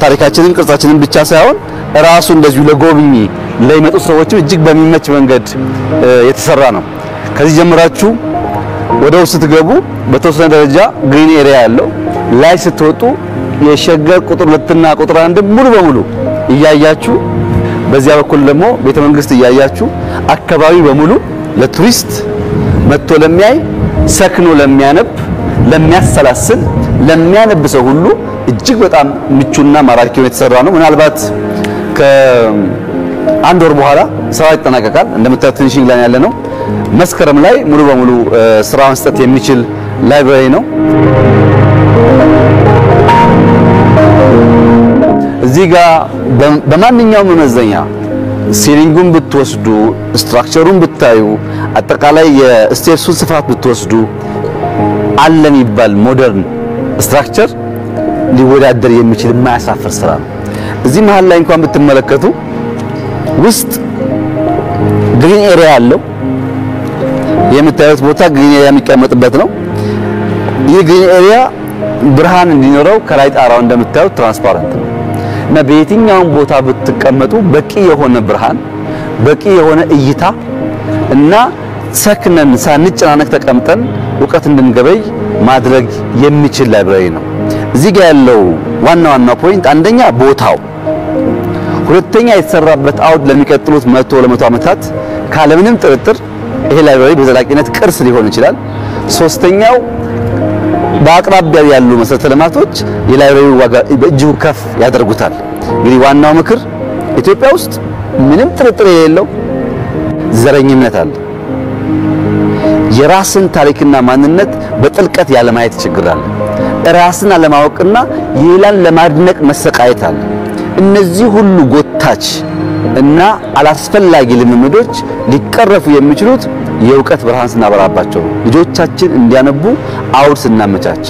ታሪካችንን ቅርጻችንን ብቻ ሳይሆን ራሱ እንደዚሁ ለጎብኚ ለሚመጡ ሰዎች እጅግ በሚመች መንገድ የተሰራ ነው። ከዚህ ጀምራችሁ ወደ ውስጥ ስትገቡ በተወሰነ ደረጃ ግሪን ኤሪያ ያለው ላይ ስትወጡ የሸገር ቁጥር 2 እና ቁጥር 1 ሙሉ በሙሉ እያያችሁ በዚያ በኩል ደግሞ ቤተ መንግስት እያያችሁ አካባቢ በሙሉ ለቱሪስት መጥቶ ለሚያይ ሰክኖ ለሚያነብ ለሚያሰላስል ለሚያነብ ሰው ሁሉ እጅግ በጣም ምቹና ማራኪ ነው የተሰራ ነው። ምናልባት ከአንድ ወር በኋላ ስራ ይጠናቀቃል። እንደምታዩት ፊኒሺንግ ላይ ያለ ነው። መስከረም ላይ ሙሉ በሙሉ ስራ መስጠት የሚችል ላይብራሪ ነው። እዚህ ጋር በማንኛውም መመዘኛ ሲሊንጉን ብትወስዱ፣ ስትራክቸሩን ብታዩ፣ አጠቃላይ የስቴፕሱን ስፋት ብትወስዱ አለን ይባል ሞደርን ስትራክቸር ሊወዳደር የሚችል የማያሳፍር ስራ ነው። እዚህ መሃል ላይ እንኳን ብትመለከቱ ውስጥ ግሪን ኤሪያ ያለው የምታዩት ቦታ ግሪን ኤሪያ የሚቀመጥበት ነው። ይህ ግሪን ኤሪያ ብርሃን እንዲኖረው ከላይ ጣራው እንደምታዩት ትራንስፓረንት ነው እና በየትኛውም ቦታ ብትቀመጡ በቂ የሆነ ብርሃን፣ በቂ የሆነ እይታ እና ሰክነን ሳንጨናነቅ ተቀምጠን ዕውቀት እንድንገበይ ማድረግ የሚችል ላይብራሪ ነው። እዚህ ጋር ያለው ዋና ፖይንት አንደኛ ቦታው፣ ሁለተኛ የተሰራበት አውድ ለሚቀጥሉት 100 ለ100 ዓመታት ካለምንም ጥርጥር ይሄ ላይብራሪ በዘላቂነት ቅርስ ሊሆን ይችላል። ሶስተኛው በአቅራቢያው ያሉ መሰረተ ልማቶች የላይብራሪው ዋጋ በእጅጉ ከፍ ያደርጉታል። እንግዲህ ዋናው ምክር ኢትዮጵያ ውስጥ ምንም ጥርጥር የሌለው ዘረኝነት አለ። የራስን ታሪክና ማንነት በጥልቀት ያለማየት ችግር አለ። ራስን ለማወቅና የሌላን ለማድነቅ መሰቃየት አለ። እነዚህ ሁሉ ጎታች እና አላስፈላጊ ልምምዶች ሊቀረፉ የሚችሉት የእውቀት ብርሃን ስናበራባቸው ልጆቻችን እንዲያነቡ አውድ ስናመቻች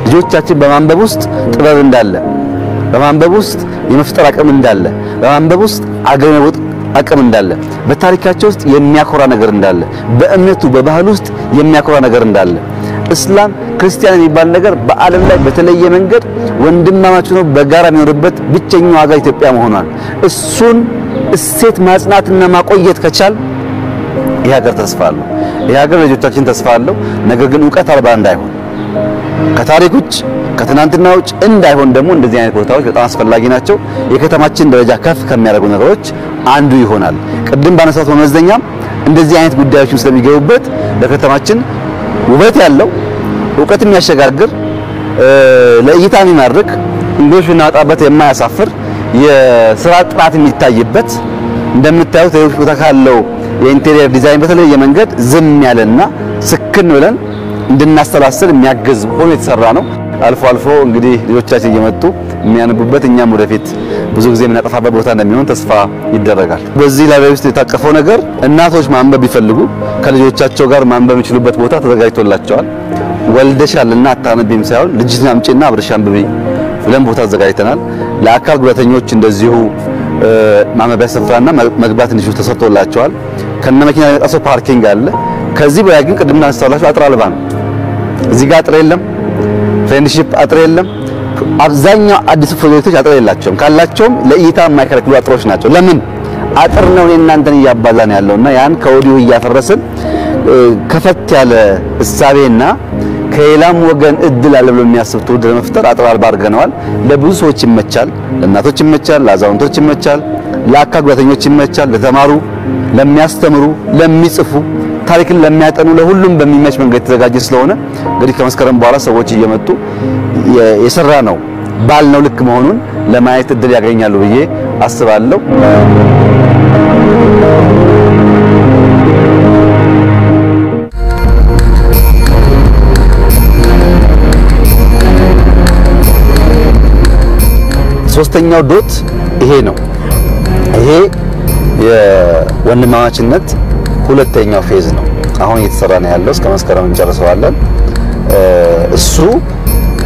ልጆቻችን በማንበብ ውስጥ ጥበብ እንዳለ በማንበብ ውስጥ የመፍጠር አቅም እንዳለ በማንበብ ውስጥ አገር አቅም እንዳለ በታሪካቸው ውስጥ የሚያኮራ ነገር እንዳለ በእምነቱ በባህል ውስጥ የሚያኮራ ነገር እንዳለ እስላም ክርስቲያን የሚባል ነገር በዓለም ላይ በተለየ መንገድ ወንድማማች ነው በጋራ የሚኖርበት ብቸኛው ሀገር ኢትዮጵያ መሆኗን እሱን እሴት ማጽናትና ማቆየት ከቻል የሀገር ተስፋ አለው። የሀገር ልጆቻችን ተስፋ አለው። ነገር ግን ዕውቀት አልባ እንዳይሆን ከታሪክ ውጭ ከትናንትና ውጭ እንዳይሆን ደግሞ እንደዚህ አይነት ቦታዎች በጣም አስፈላጊ ናቸው። የከተማችን ደረጃ ከፍ ከሚያደርጉ ነገሮች አንዱ ይሆናል። ቅድም ባነሳሁት መመዘኛም እንደዚህ አይነት ጉዳዮችን ስለሚገቡበት ለከተማችን ውበት ያለው ዕውቀት የሚያሸጋግር ለእይታ የሚማርክ እንግዶች ብናወጣበት የማያሳፍር የስራ ጥራት የሚታይበት እንደምታዩት የውስጥ ቦታ ካለው የኢንቴሪየር ዲዛይን በተለየ መንገድ ዝም ያለና ስክን ብለን እንድናስተላስል የሚያግዝ ሆኖ የተሰራ ነው። አልፎ አልፎ እንግዲህ ልጆቻችን እየመጡ የሚያነቡበት እኛም ወደፊት ብዙ ጊዜ የምናጠፋበት ቦታ እንደሚሆን ተስፋ ይደረጋል። በዚህ ላይብረሪ ውስጥ የታቀፈው ነገር እናቶች ማንበብ ቢፈልጉ ከልጆቻቸው ጋር ማንበብ የሚችሉበት ቦታ ተዘጋጅቶላቸዋል። ወልደሻልና አታነቢም ሳይሆን ልጅሽን አምጪና አብረሽ አንብቢ ብለን ቦታ አዘጋጅተናል። ለአካል ጉዳተኞች እንደዚሁ ማንበቢያ ስፍራና መግባት እንዲችሉ ተሰርቶላቸዋል። ከነ መኪና የመጣሰው ፓርኪንግ አለ። ከዚህ በላይ ግን ቅድም እናስተላልፋችሁ አጥር አልባ ነው። እዚህ ጋር አጥር የለም፣ ፍሬንድሺፕ አጥር የለም። አብዛኛው አዲስ ፕሮጀክቶች አጥር የላቸውም። ካላቸውም ለእይታ የማይከለክሉ አጥሮች ናቸው። ለምን አጥር ነው እናንተን እያባላን ያለውና ያን ከወዲሁ እያፈረስን ከፈት ያለ እሳቤና ከሌላም ወገን እድል አለ ብሎ የሚያስብ ትውልድ ለመፍጠር አጥር አልባ አድርገነዋል። ለብዙ ሰዎች ይመቻል፣ ለእናቶች ይመቻል፣ ለአዛውንቶች ይመቻል፣ ለአካል ጉዳተኞች ይመቻል፣ ለተማሩ፣ ለሚያስተምሩ፣ ለሚጽፉ፣ ታሪክን ለሚያጠኑ ለሁሉም በሚመች መንገድ የተዘጋጀ ስለሆነ እንግዲህ ከመስከረም በኋላ ሰዎች እየመጡ የሰራ ነው ባልነው ልክ መሆኑን ለማየት እድል ያገኛሉ ብዬ አስባለሁ። ሶስተኛው ዶት ይሄ ነው። ይሄ የወንድማማችነት ሁለተኛው ፌዝ ነው። አሁን እየተሰራ ነው ያለው። እስከ መስከረም እንጨርሰዋለን። እሱ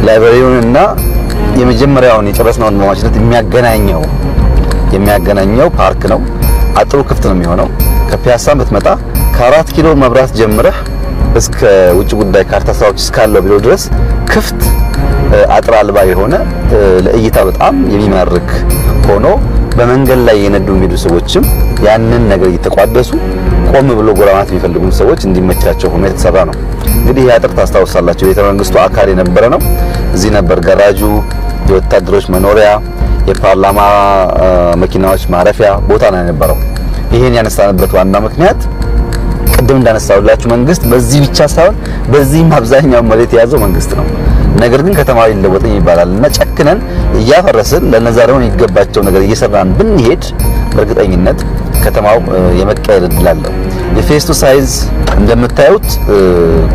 ላይብረሪውንና የመጀመሪያውን የጨረስነው ወንድማማችነት የሚያገናኘው ፓርክ ነው። አጥሩ ክፍት ነው የሚሆነው። ከፒያሳ ብትመጣ ከ4 ኪሎ መብራት ጀምረህ እስከ ውጭ ጉዳይ ካርታ ስራዎች እስካለው ቢሮ ድረስ ክፍት አጥር አልባ የሆነ ለእይታ በጣም የሚማርክ ሆኖ በመንገድ ላይ የነዱ የሚሄዱ ሰዎችም ያንን ነገር እየተቋደሱ ቆም ብሎ ጎራማት የሚፈልጉ ሰዎች እንዲመቻቸው ሆኖ የተሰራ ነው። እንግዲህ ይሄ አጥር ታስታውሳላችሁ የቤተ መንግስቱ አካል የነበረ ነው። እዚህ ነበር ገራጁ፣ የወታደሮች መኖሪያ፣ የፓርላማ መኪናዎች ማረፊያ ቦታ ነው የነበረው። ይሄን ያነሳንበት ዋና ምክንያት ቅድም እንዳነሳውላችሁ መንግስት በዚህ ብቻ ሳይሆን በዚህም አብዛኛው መሬት የያዘው መንግስት ነው። ነገር ግን ከተማው ይለወጥኝ ይባላልና ጨክነን እያፈረስን ለነዛ ደግሞ የሚገባቸው ነገር እየሰራን ብንሄድ በእርግጠኝነት ከተማው የመቀየር እድል አለው። የፌስ ቱ ሳይዝ እንደምታዩት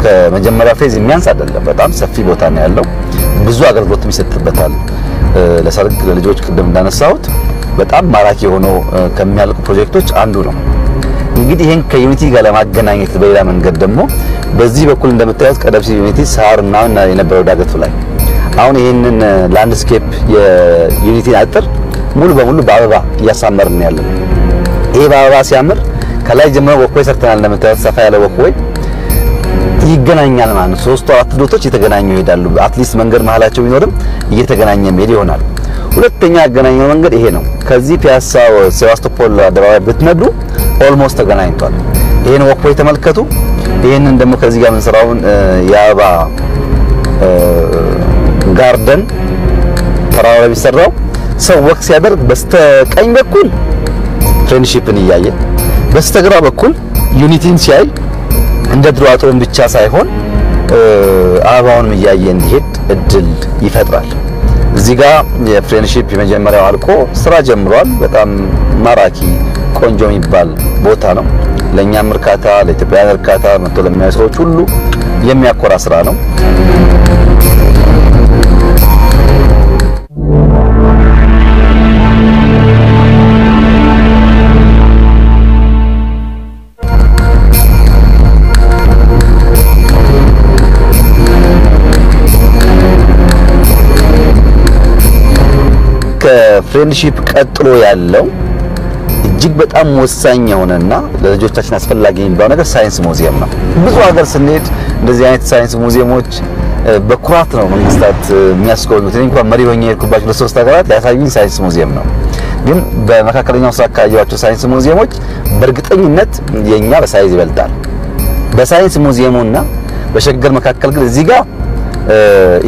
ከመጀመሪያ ፌዝ የሚያንስ አይደለም። በጣም ሰፊ ቦታ ነው ያለው። ብዙ አገልግሎት ይሰጥበታል። ለሰርግ ለልጆች ቅድም እንዳነሳሁት በጣም ማራኪ ሆኖ ከሚያልቁ ፕሮጀክቶች አንዱ ነው። እንግዲህ ይሄን ከዩኒቲ ጋር ለማገናኘት በሌላ መንገድ ደግሞ በዚህ በኩል እንደምታዩት ቀደም ሲል ዩኒቲ ሳርና የነበረው ዳገቱ ላይ አሁን ይሄንን ላንድስኬፕ የዩኒቲ አጥር ሙሉ በሙሉ በአበባ እያሳመርን ያለው። ይሄ በአበባ ሲያምር ከላይ ጀምሮ ወክዌይ ሰርተናል። እንደምታዩት ሰፋ ያለ ወክዌይ ይገናኛል ማለት ነው። 3-4 ዶቶች እየተገናኙ ይሄዳሉ። አትሊስት መንገድ መሃላቸው ቢኖርም እየተገናኘ መሄድ ይሆናል። ሁለተኛ ያገናኘው መንገድ ይሄ ነው። ከዚህ ፒያሳ ሴባስቶፖል አደባባይ ብትነዱ ኦልሞስት ተገናኝቷል። ይሄን ወክዌይ ተመልከቱ። ይሄንን ደግሞ ከዚህ ጋር ምንሰራውን የአበባ ጋርደን ተራራ ላይ ቢሰራው ሰው ወክ ሲያደርግ በስተቀኝ በኩል ፍሬንድሺፕን እያየ በስተግራ በኩል ዩኒቲን ሲያይ እንደ ድሮ አጥሩን ብቻ ሳይሆን አበባውንም እያየ እንዲሄድ እድል ይፈጥራል። እዚህ ጋር የፍሬንድሺፕ የመጀመሪያው አልቆ ስራ ጀምሯል። በጣም ማራኪ ቆንጆ የሚባል ቦታ ነው። ለኛም እርካታ፣ ለኢትዮጵያውያን እርካታ፣ መጥቶ ለሚያዩ ሰዎች ሁሉ የሚያኮራ ስራ ነው። ከፍሬንድሺፕ ቀጥሎ ያለው እጅግ በጣም ወሳኝ የሆነና ለልጆቻችን አስፈላጊ የሚባለው ነገር ሳይንስ ሙዚየም ነው። ብዙ ሀገር ስንሄድ እንደዚህ አይነት ሳይንስ ሙዚየሞች በኩራት ነው መንግስታት የሚያስጎበኙት። እኔ እንኳን መሪ ሆኜ የሄድኩባቸው ለሶስት ሀገራት ያሳዩኝ ሳይንስ ሙዚየም ነው። ግን በመካከለኛው ምስራቅ ያዩዋቸው ሳይንስ ሙዚየሞች በእርግጠኝነት የኛ በሳይዝ ይበልጣል። በሳይንስ ሙዚየሙና በሸገር መካከል ግን እዚህ ጋር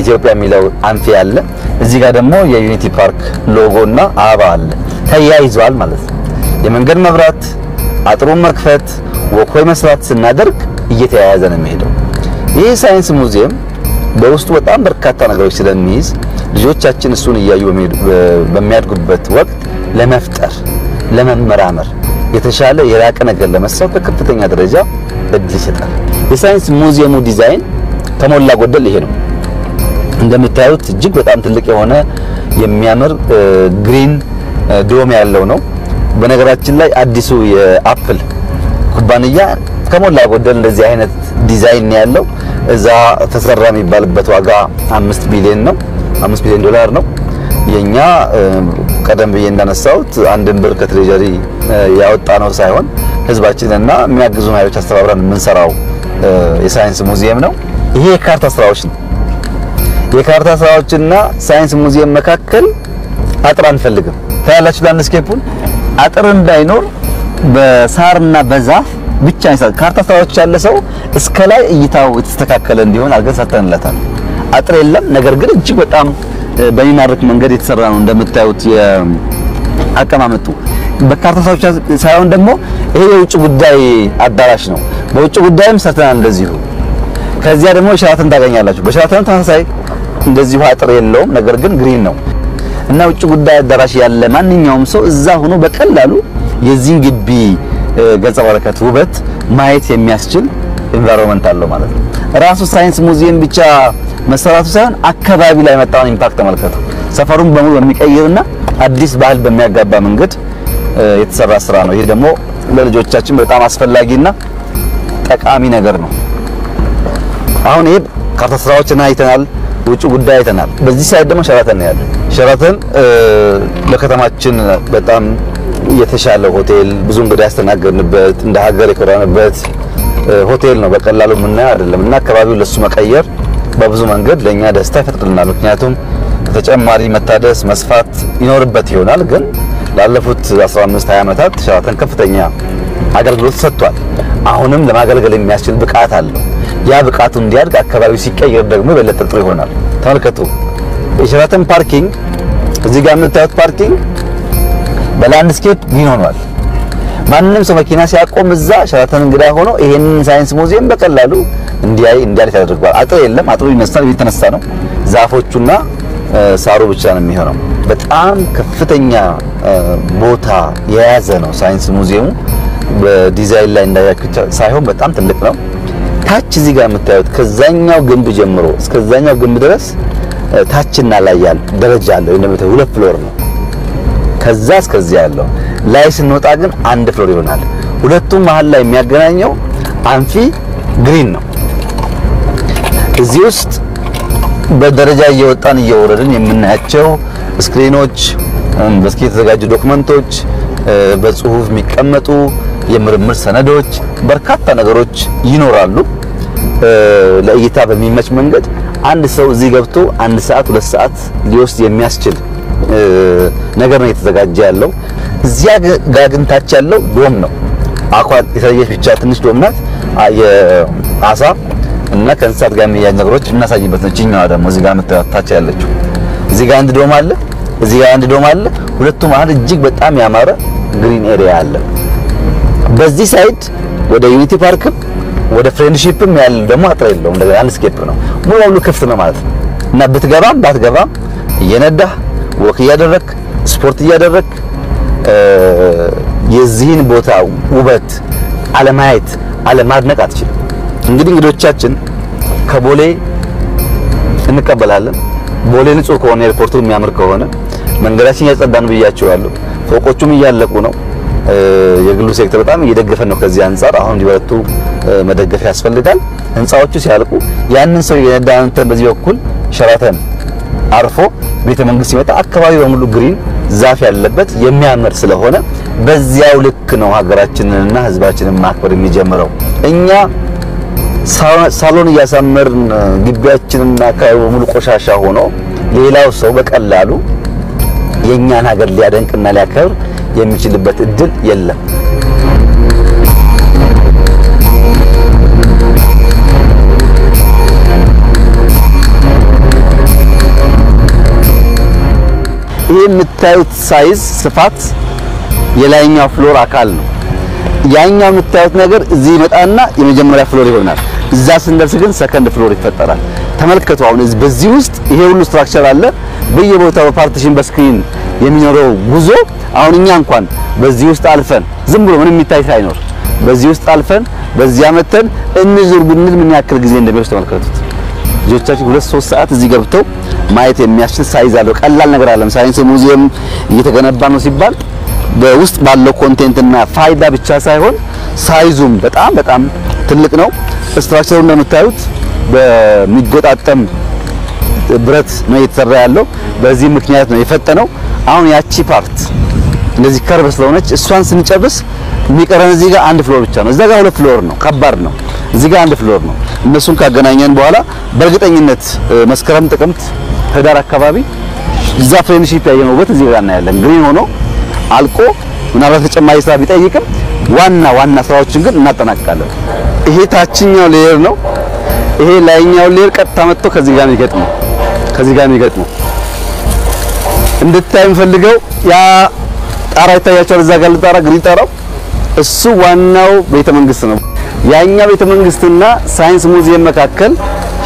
ኢትዮጵያ የሚለው አንፊ አለ፣ እዚህ ጋር ደግሞ የዩኒቲ ፓርክ ሎጎና አበባ አለ። ተያይዟል ማለት ነው። የመንገድ መብራት አጥሩን መክፈት ወኮይ መስራት ስናደርግ እየተያያዘ ነው የሚሄደው። ይህ ሳይንስ ሙዚየም በውስጡ በጣም በርካታ ነገሮች ስለሚይዝ ልጆቻችን እሱን እያዩ በሚያድጉበት ወቅት ለመፍጠር ለመመራመር የተሻለ የራቀ ነገር ለመስራት በከፍተኛ ደረጃ እድል ይሰጣል። የሳይንስ ሙዚየሙ ዲዛይን ከሞላ ጎደል ይሄ ነው። እንደምታዩት እጅግ በጣም ትልቅ የሆነ የሚያምር ግሪን ዶም ያለው ነው። በነገራችን ላይ አዲሱ የአፕል ኩባንያ ከሞላ ጎደል እንደዚህ አይነት ዲዛይን ያለው እዛ ተሰራ የሚባልበት ዋጋ 5 ቢሊዮን ነው፣ 5 ቢሊዮን ዶላር ነው። የኛ ቀደም ብዬ እንዳነሳሁት አንድን ብር ከትሬጀሪ ያወጣ ነው ሳይሆን ህዝባችንና የሚያግዙ ኃይሎች አስተባብረን የምንሰራው የሳይንስ ሙዚየም ነው። ይሄ የካርታ ስራዎች ነው። የካርታ ስራዎችና ሳይንስ ሙዚየም መካከል አጥር አንፈልግም። ታያላችሁ ላንድስኬፑን አጥር እንዳይኖር በሳርና በዛፍ ብቻ ይሳል። ካርታ ስራዎች ያለ ሰው እስከ ላይ እይታው የተስተካከለ እንዲሆን አድርገን ሰርተንለታል። አጥር የለም፣ ነገር ግን እጅግ በጣም በሚማርክ መንገድ የተሰራ ነው። እንደምታዩት የአቀማመጡ በካርታ ስራዎች ሳይሆን ደግሞ ይሄ የውጭ ጉዳይ አዳራሽ ነው። በውጭ ጉዳይም ሰርተናል እንደዚሁ። ከዚያ ደግሞ ሸራተን ታገኛላችሁ። በሸራተን ተመሳሳይ እንደዚሁ አጥር የለውም፣ ነገር ግን ግሪን ነው እና ውጭ ጉዳይ አዳራሽ ያለ ማንኛውም ሰው እዛ ሆኖ በቀላሉ የዚህን ግቢ ገጸ በረከት ውበት ማየት የሚያስችል ኢንቫይሮንመንት አለው ማለት ነው። ራሱ ሳይንስ ሙዚየም ብቻ መሰራቱ ሳይሆን አካባቢ ላይ መጣውን ኢምፓክት ተመልከቱ። ሰፈሩን በሙሉ በሚቀይርና አዲስ ባህል በሚያጋባ መንገድ የተሰራ ስራ ነው። ይሄ ደግሞ ለልጆቻችን በጣም አስፈላጊና ጠቃሚ ነገር ነው። አሁን ይሄ ካርታ ስራዎችን አይተናል፣ ውጭ ጉዳይ አይተናል። በዚህ ሳይድ ደግሞ ሸራተን ነው ያለው። ሸራተን ለከተማችን በጣም የተሻለ ሆቴል፣ ብዙ እንግዳ ያስተናገድንበት እንደ ሀገር የኮራንበት ሆቴል ነው። በቀላሉ የምናየው አይደለም እና አካባቢው ለሱ መቀየር በብዙ መንገድ ለኛ ደስታ ይፈጥርልናል። ምክንያቱም ተጨማሪ መታደስ መስፋት ይኖርበት ይሆናል። ግን ላለፉት 15-20 ዓመታት ሸራተን ከፍተኛ አገልግሎት ሰጥቷል። አሁንም ለማገልገል የሚያስችል ብቃት አለው። ያ ብቃቱ እንዲያድግ አካባቢው ሲቀየር ደግሞ በለጠ ጥሩ ይሆናል። ተመልከቱ የሸራተን ፓርኪንግ፣ እዚህ ጋር የምታዩት ፓርኪንግ በላንድስኬፕ ግሪን ሆኗል። ማንንም ሰው መኪና ሲያቆም እዛ ሸራተን እንግዳ ሆኖ ይሄንን ሳይንስ ሙዚየም በቀላሉ እንዲያልፍ ያደርጋል። አጥር የለም፣ አጥሩ ይነሳል፣ የተነሳ ነው። ዛፎቹና ሳሩ ብቻ ነው የሚሆነው። በጣም ከፍተኛ ቦታ የያዘ ነው ሳይንስ ሙዚየሙ። በዲዛይን ላይ እንዳያችሁት ሳይሆን በጣም ትልቅ ነው። ታች እዚህ ጋር የምታዩት ከዛኛው ግንብ ጀምሮ እስከዛኛው ግንብ ድረስ ታችና ላይ ያለ ደረጃ አለ። እንደምታዩት 2 ፍሎር ነው። ከዛ እስከዚያ ያለው ላይ ስንወጣ ግን 1 ፍሎር ይሆናል። ሁለቱም መሃል ላይ የሚያገናኘው አንፊ ግሪን ነው። እዚህ ውስጥ በደረጃ እየወጣን እየወረድን የምናያቸው ስክሪኖች፣ በስኪ የተዘጋጁ ዶክመንቶች፣ በጽሁፍ የሚቀመጡ የምርምር ሰነዶች፣ በርካታ ነገሮች ይኖራሉ። ለእይታ በሚመች መንገድ አንድ ሰው እዚህ ገብቶ 1 ሰዓት 2 ሰዓት ሊወስድ የሚያስችል ነገር ነው የተዘጋጀ ያለው። እዚያ ጋር ግን ታች ያለው ዶም ነው። አኳት የተለየች ብቻ ትንሽ ዶም ናት። የአሳ እና ከእንስሳት ጋር የሚያያዝ ነገሮች እናሳይበት ነው። እኛዋ ደግሞ እዚህ ጋር መታች ያለችው እዚህ ጋር አንድ ዶም አለ፣ እዚህ ጋር አንድ ዶም አለ። ሁለቱም መሀል እጅግ በጣም ያማረ ግሪን ኤሪያ አለ። በዚህ ሳይድ ወደ ዩኒቲ ፓርክም ወደ ፍሬንድሺፕም ያለ ደግሞ አጥር የለውም። እንደገና ላንድስኬፕ ነው፣ ሙሉ ሙሉ ክፍት ነው ማለት ነው እና ብትገባም ባትገባም እየነዳህ ወክ እያደረክ ስፖርት እያደረክ የዚህን ቦታ ውበት አለማየት አለማድነቅ አትችልም። እንግዲህ እንግዶቻችን ከቦሌ እንቀበላለን። ቦሌ ንጹህ ከሆነ ኤርፖርቱ የሚያምር ከሆነ መንገዳችን ያጸዳን ብያቸዋለሁ። ፎቆቹም እያለቁ ነው። የግሉ ሴክተር በጣም እየደገፈን ነው። ከዚህ አንፃር አሁን ሊወጡ መደገፍ ያስፈልጋል። ህንጻዎቹ ሲያልቁ ያንን ሰው የነዳንተን በዚህ በኩል ሸራተን አርፎ ቤተ መንግስት ሲመጣ አካባቢ በሙሉ ግሪን ዛፍ ያለበት የሚያምር ስለሆነ በዚያው ልክ ነው ሀገራችንንና ህዝባችንን ማክበር የሚጀምረው። እኛ ሳሎን ያሳመርን ግቢያችንና አካባቢ በሙሉ ቆሻሻ ሆኖ ሌላው ሰው በቀላሉ የኛን ሀገር ሊያደንቅና ሊያከብር የሚችልበት እድል የለም። ይሄ የምታዩት ሳይዝ ስፋት የላይኛው ፍሎር አካል ነው። ያኛው የምታዩት ነገር እዚህ ይመጣና የመጀመሪያ ፍሎር ይሆናል። እዛ ስንደርስ ግን ሰከንድ ፍሎር ይፈጠራል። ተመልከቱ። አሁን በዚህ ውስጥ ይሄ ሁሉ ስትራክቸር አለ። በየቦታው ፓርቲሽን በስክሪን የሚኖረው ጉዞ አሁን እኛ እንኳን በዚህ ውስጥ አልፈን ዝም ብሎ ምንም የሚታይ ሳይኖር በዚህ ውስጥ አልፈን በዚያ መተን እንዙር ብንል ምን ያክል ጊዜ እንደሚወስድ ተመልከቱት። ልጆቻችን 2-3 ሰዓት እዚህ ገብተው ማየት የሚያስችል ሳይዝ አለው። ቀላል ነገር አይደለም። ሳይንስ ሙዚየም እየተገነባ ነው ሲባል በውስጥ ባለው ኮንቴንትና ፋይዳ ብቻ ሳይሆን ሳይዙም በጣም ትልቅ ነው። ስትራክቸሩ እንደምታዩት በሚጎጣጠም ብረት ነው የተሰራ ያለው። በዚህ ምክንያት ነው የፈጠነው። አሁን ያቺ ፓርት እንደዚህ ከርብ ስለሆነች እሷን ስንጨርስ የሚቀረን እዚህ ጋር አንድ ፍሎር ብቻ ነው። እዛ ጋር 2 ፍሎር ነው። ከባድ ነው። እዚህ ጋር 1 ፍሎር ነው። እነሱን ካገናኘን በኋላ በእርግጠኝነት መስከረም፣ ጥቅምት፣ ህዳር አካባቢ እዛ ፍሬንድሺፕ ያየነውበት እዚህ ጋር እናያለን። ግሪን ሆኖ አልቆ ምናልባት ተጨማሪ ስራ ቢጠይቅም ዋና ስራዎችን ግን እናጠናቅቃለን። ይሄ ታችኛው ሌየር ነው። ይሄ ላይኛው ሌየር ቀጥታ መጥቶ ከዚህ ጋር የሚገጥመው እንድታይ የምፈልገው ያ ጣራ ይታያቸዋል። እዛ ጋር ጣራ ግሪን ጣራው እሱ ዋናው ቤተ መንግስት ነው። ያኛው ቤተ መንግስትና ሳይንስ ሙዚየም መካከል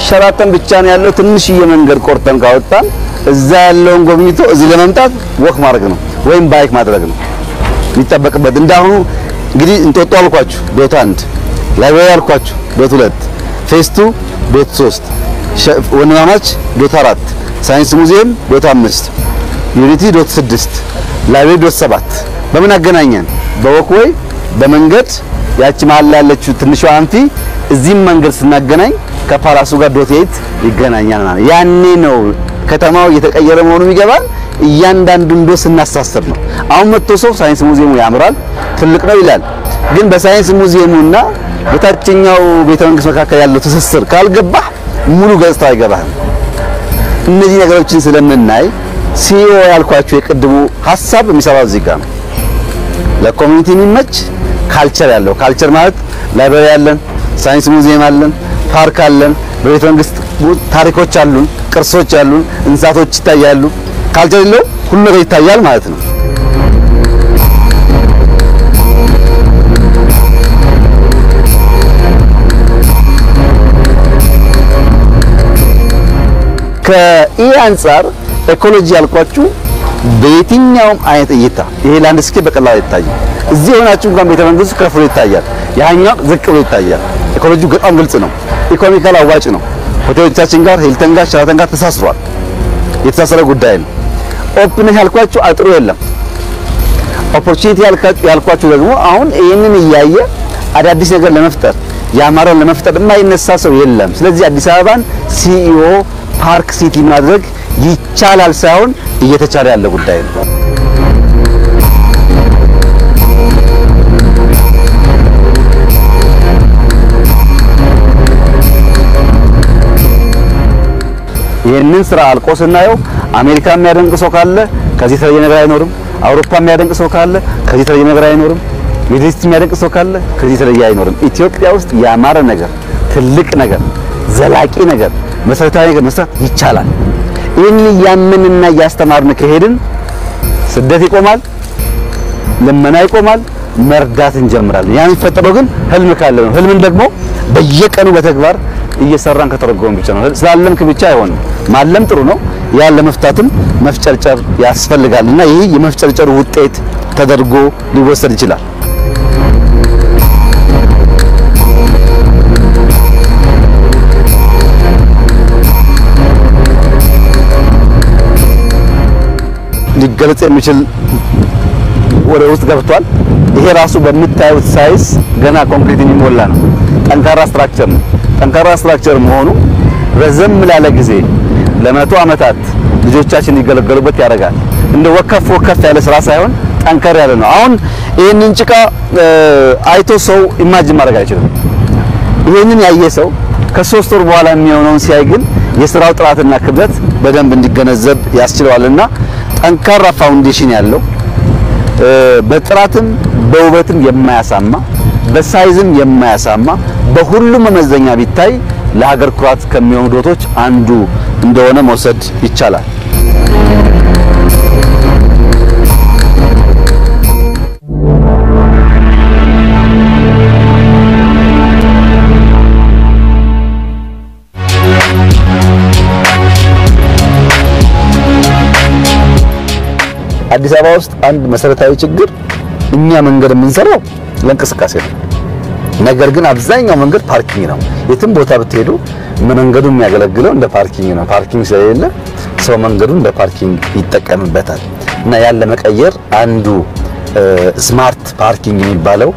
ሸራተን ብቻ ነው ያለው። ትንሽዬ መንገድ ቆርጠን ካወጣን እዛ ያለውን ጎብኝቶ እዚህ ለመምጣት ወክ ማድረግ ነው ወይም ባይክ ማድረግ ነው የሚጠበቅበት። እንዳሁኑ እንግዲህ እንጦጦ አልኳችሁ ዶት 1፣ ላይብራሪ አልኳችሁ ዶት 2፣ ፌስ 2 ዶት 3፣ ወንድማማች ዶት 4፣ ሳይንስ ሙዚየም ዶት 5፣ ዩኒቲ ዶት 6፣ ላይብራሪ ዶት 7። በምን አገናኘን? በወክወይ በመንገድ ያቺ መሀል ያለችው ትንሿ አንፊ እዚህም መንገድ ስናገናኝ ከፓላሱ ጋር ዶት 8 ይገናኛል ማለት ያኔ ነው ከተማው እየተቀየረ መሆኑ ይገባል። እያንዳንዱን ዶስ እናስተሳስር ነው። አሁን መጥቶ ሰው ሳይንስ ሙዚየሙ ያምራል ትልቅ ነው ይላል። ግን በሳይንስ ሙዚየሙና በታችኛው ቤተ መንግስት መካከል ያለው ትስስር ካልገባህ ሙሉ ገጽታ አይገባህም። እነዚህ ነገሮችን ስለምናይ ሲኦ ያልኳችሁ የቅድሙ ሐሳብ የሚሰራው እዚህ ጋር ነው። ለኮሚኒቲ የሚመች ካልቸር ያለው ካልቸር ማለት ላይብራሪ አለን፣ ሳይንስ ሙዚየም አለን፣ ፓርክ አለን፣ በቤተ መንግስት ታሪኮች አሉን፣ ቅርሶች አሉን፣ እንስሳቶች ይታያሉ። ካልቸር የለው ሁሉ ነገር ይታያል ማለት ነው። ከዚህ አንፃር ኢኮሎጂ ያልኳችሁ በየትኛውም አይነት እይታ ይሄ ላንድስኬፕ በቀላሉ ይታያል። እዚህ ሆናችሁ እንኳን ቤተ መንግስቱ ከፍሎ ይታያል፣ ያኛው ዝቅ ብሎ ይታያል። ኢኮሎጂው በጣም ግልጽ ነው። ኢኮኖሚካል አዋጭ ነው። ሆቴሎቻችን ጋር ሂልተን ጋር ሸራተን ጋር ተሳስሯል። የተሳሰረ ጉዳይ ነው። ኦፕን ያልኳችሁ አጥሩ የለም። ኦፖርቹኒቲ ያልኳችሁ ደግሞ አሁን ይሄንን እያየ አዳዲስ ነገር ለመፍጠር ያማረን ለመፍጠር የማይነሳ ሰው የለም። ስለዚህ አዲስ አበባን ሲኢኦ ፓርክ ሲቲ ማድረግ ይቻላል ሳይሆን እየተቻለ ያለ ጉዳይ ነው። ይሄንን ስራ አልቆ ስናየው አሜሪካ የሚያደንቅ ሰው ካለ ከዚህ የተለየ ነገር አይኖርም። አውሮፓ የሚያደንቅ ሰው ካለ ከዚህ የተለየ ነገር አይኖርም። ሚድል ኢስት የሚያደንቅ ሰው ካለ ከዚህ የተለየ አይኖርም። ኢትዮጵያ ውስጥ ያማረ ነገር፣ ትልቅ ነገር፣ ዘላቂ ነገር፣ መሰረታዊ ነገር መስራት ይቻላል። ይህን ያመንና ያስተማርን ከሄድን ስደት ይቆማል፣ ልመና ይቆማል፣ መርዳት እንጀምራለን። ያን የሚፈጠረው ግን ህልም ካለ ነው። ህልምን ደግሞ በየቀኑ በተግባር እየሰራን ከተረጎም ብቻ ነው። ስላለምክ ብቻ አይሆንም። ማለም ጥሩ ነው። ያን ለመፍታትም መፍጨርጨር ያስፈልጋልና ይህ የመፍጨርጨሩ ውጤት ተደርጎ ሊወሰድ ይችላል። ሊገለጽ የሚችል ወደ ውስጥ ገብቷል። ይሄ ራሱ በምታዩት ሳይዝ ገና ኮንክሪት የሚሞላ ነው። ጠንካራ ስትራክቸር ነው። ጠንካራ ስትራክቸር መሆኑ ረዘም ላለ ጊዜ ለመቶ ዓመታት ልጆቻችን ይገለገሉበት ያደርጋል። እንደ ወከፍ ያለ ስራ ሳይሆን ጠንከር ያለ ነው። አሁን ይሄንን ጭቃ አይቶ ሰው ኢማጂን ማድረግ አይችልም። ይሄንን ያየ ሰው ከ3 ወር በኋላ የሚሆነውን ሲያይ ግን የስራው ጥራትና ክብደት በደንብ እንዲገነዘብ ያስችለዋልና ጠንካራ ፋውንዴሽን ያለው በጥራትም በውበትም የማያሳማ በሳይዝም የማያሳማ በሁሉም መመዘኛ ቢታይ ለሀገር ኩራት ከሚሆኑ ዶቶች አንዱ እንደሆነ መውሰድ ይቻላል። አዲስ አበባ ውስጥ አንድ መሰረታዊ ችግር እኛ መንገድ የምንሰራው ለእንቅስቃሴ ነው። ነገር ግን አብዛኛው መንገድ ፓርኪንግ ነው። የትም ቦታ ብትሄዱ መንገዱ የሚያገለግለው እንደ ፓርኪንግ ነው። ፓርኪንግ ስለሌለ ሰው መንገዱን እንደ ፓርኪንግ ይጠቀምበታል እና ያለ መቀየር አንዱ ስማርት ፓርኪንግ የሚባለው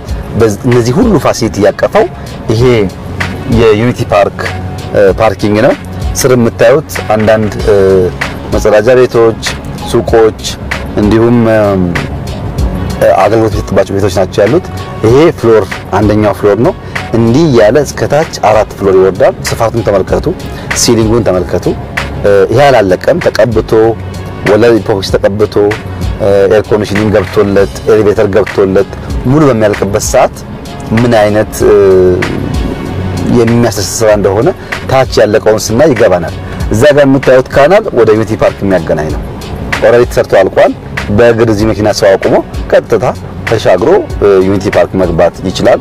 እነዚህ ሁሉ ፋሲሊቲ ያቀፈው ይሄ የዩኒቲ ፓርክ ፓርኪንግ ነው። ስር የምታዩት አንዳንድ መጸዳጃ ቤቶች፣ ሱቆች እንዲሁም አገልግሎት የሚሰጥባቸው ቤቶች ናቸው ያሉት። ይሄ ፍሎር አንደኛው ፍሎር ነው። እንዲህ ያለ እስከታች 4 ፍሎር ይወርዳል። ስፋቱን ተመልከቱ፣ ሲሊንጉን ተመልከቱ። ይሄ አላለቀም። ተቀብቶ ወለል ኢፖክሲ ተቀብቶ ኤር ኮንዲሽኒንግ ገብቶለት ኤሌቬተር ገብቶለት ሙሉ በሚያልቅበት ሰዓት ምን አይነት የሚያስደስት ስራ እንደሆነ ታች ያለቀውን ስናይ ይገባናል። እዛ ጋር የምታዩት ካናል ወደ ዩኒቲ ፓርክ የሚያገናኝ ነው። ኦልሬዲ ተሰርቶ አልቋል። በእግር እዚህ መኪና ሰው አቁሞ ቀጥታ ተሻግሮ ዩኒቲ ፓርክ መግባት ይችላል።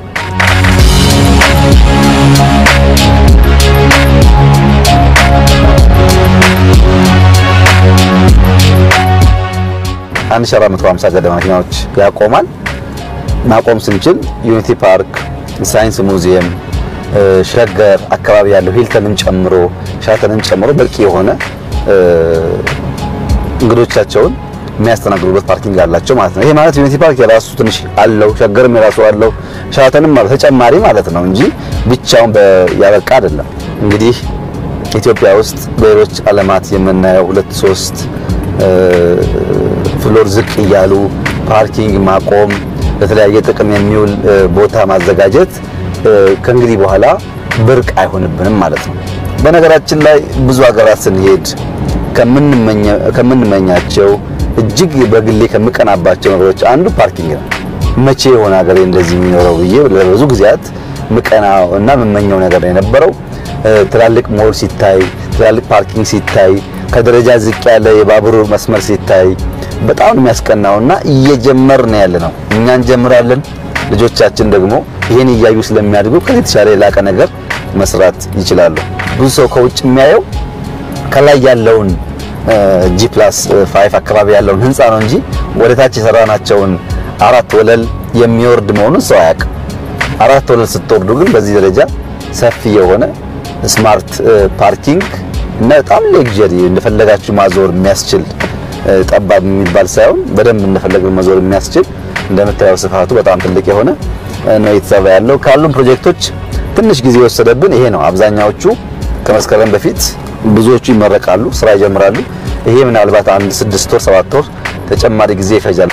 አንድ 450 ገደማ መኪናዎች ያቆማል። ማቆም ስንችል ዩኒቲ ፓርክ፣ ሳይንስ ሙዚየም፣ ሸገር አካባቢ ያለው ሂልተንን ጨምሮ ሻተንን ጨምሮ በቂ የሆነ እንግዶቻቸውን የሚያስተናግዱበት ፓርኪንግ አላቸው ማለት ነው። ይሄ ማለት ዩኒቲ ፓርክ የራሱ ትንሽ አለው፣ ሸገርም የራሱ አለው፣ ሻተንም ማለት ተጨማሪ ማለት ነው እንጂ ብቻውን ያበቃ አይደለም። እንግዲህ ኢትዮጵያ ውስጥ በሌሎች ዓለማት የምናየው 2-3 ፍሎር ዝቅ እያሉ ፓርኪንግ ማቆም ለተለያየ ጥቅም የሚውል ቦታ ማዘጋጀት ከእንግዲህ በኋላ ብርቅ አይሆንብንም ማለት ነው። በነገራችን ላይ ብዙ ሀገራት ስንሄድ ከምንመኛቸው እጅግ በግሌ ከምቀናባቸው ነገሮች አንዱ ፓርኪንግ ነው። መቼ የሆነ ሀገር እንደዚህ የሚኖረው ብዬ ለብዙ ጊዜያት ምቀናው እና መመኘው ነገር ነው የነበረው። ትላልቅ ሞል ሲታይ፣ ትላልቅ ፓርኪንግ ሲታይ፣ ከደረጃ ዝቅ ያለ የባቡር መስመር ሲታይ በጣም የሚያስቀናውና እየጀመርን ያለነው እኛ እንጀምራለን፣ ልጆቻችን ደግሞ ይሄን እያዩ ስለሚያድጉ ከዚህ ተሻለ የላቀ ነገር መስራት ይችላሉ። ብዙ ሰው ከውጭ የሚያየው ከላይ ያለውን G+5 አካባቢ ያለውን ህንጻ ነው እንጂ ወደታች የሰራናቸውን 4 ወለል የሚወርድ መሆኑን ሰው አያውቅም። 4 ወለል ስትወርዱ ግን በዚህ ደረጃ ሰፊ የሆነ ስማርት ፓርኪንግ እና በጣም ሌክዠሪ እንደፈለጋችሁ ማዞር የሚያስችል ጠባብ የሚባል ሳይሆን በደንብ እንደፈለግን ማዞር የሚያስችል እንደምታየው ስፋቱ በጣም ትልቅ የሆነ ነው የተሰራ ያለው። ካሉን ፕሮጀክቶች ትንሽ ጊዜ ወሰደብን ይሄ ነው። አብዛኛዎቹ ከመስከረም በፊት ብዙዎቹ ይመረቃሉ፣ ስራ ይጀምራሉ። ይሄ ምናልባት 6 ወር 7 ወር ተጨማሪ ጊዜ ይፈጃል።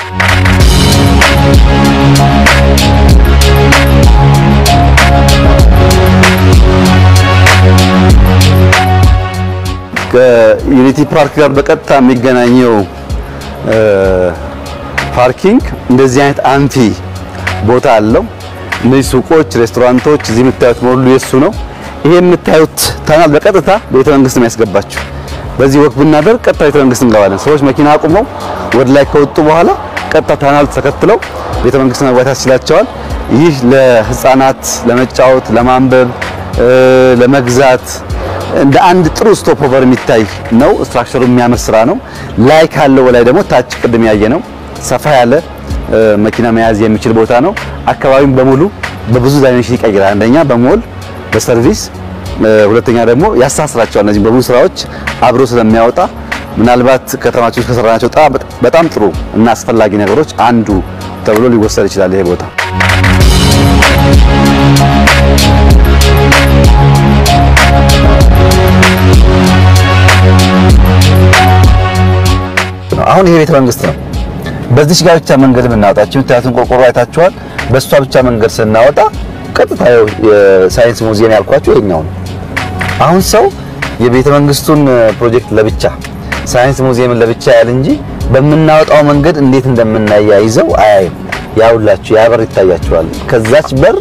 ከዩኒቲ ፓርክ ጋር በቀጥታ የሚገናኘው ፓርኪንግ እንደዚህ አይነት አምፊ ቦታ አለው። እነዚህ ሱቆች፣ ሬስቶራንቶች እዚህ የምታዩት ሙሉ የሱ ነው። ይሄ የምታዩት ታናል በቀጥታ ቤተ መንግስት ነው ያስገባችሁ። በዚህ ወቅት ብናደርግ ቀጥታ ቤተ መንግስት እንገባለን። ሰዎች መኪና አቁመው ወደ ላይ ከወጡ በኋላ ቀጥታ ታናል ተከትለው ቤተ መንግስት መግባት ያስችላቸዋል። ይህ ለህፃናት ለመጫወት፣ ለማንበብ፣ ለመግዛት እንደ አንድ ጥሩ ስቶፕ ኦቨር የሚታይ ነው። ስትራክቸሩ የሚያምር ስራ ነው። ላይ ካለው በላይ ደግሞ ታች ቅድም ያየነው ሰፋ ያለ መኪና መያዝ የሚችል ቦታ ነው። አካባቢውን በሙሉ በብዙ ዳይሜንሽን ይቀይራል። አንደኛ በሞል በሰርቪስ፣ ሁለተኛ ደግሞ ያሳስራቸዋል። እነዚህ በብዙ ስራዎች አብሮ ስለሚያወጣ ምናልባት ከተማችን ከሰራናቸው በጣም ጥሩ እና አስፈላጊ ነገሮች አንዱ ተብሎ ሊወሰድ ይችላል ይሄ ቦታ። አሁን ይሄ ቤተ መንግስት ነው። በዚህ ጋር ብቻ መንገድ የምናወጣቸው ታያቱን ቆርቆሮ አይታችኋል። በሷ ብቻ መንገድ ስናወጣ ቀጥታ የሳይንስ ሙዚየም ያልኳችሁ ይሄኛው ነው። አሁን ሰው የቤተ መንግስቱን ፕሮጀክት ለብቻ ሳይንስ ሙዚየምን ለብቻ ያለ እንጂ በመናወጣው መንገድ እንዴት እንደምናያይዘው አያይም። ያውላችሁ ያበር ይታያችኋል። ከዛች በር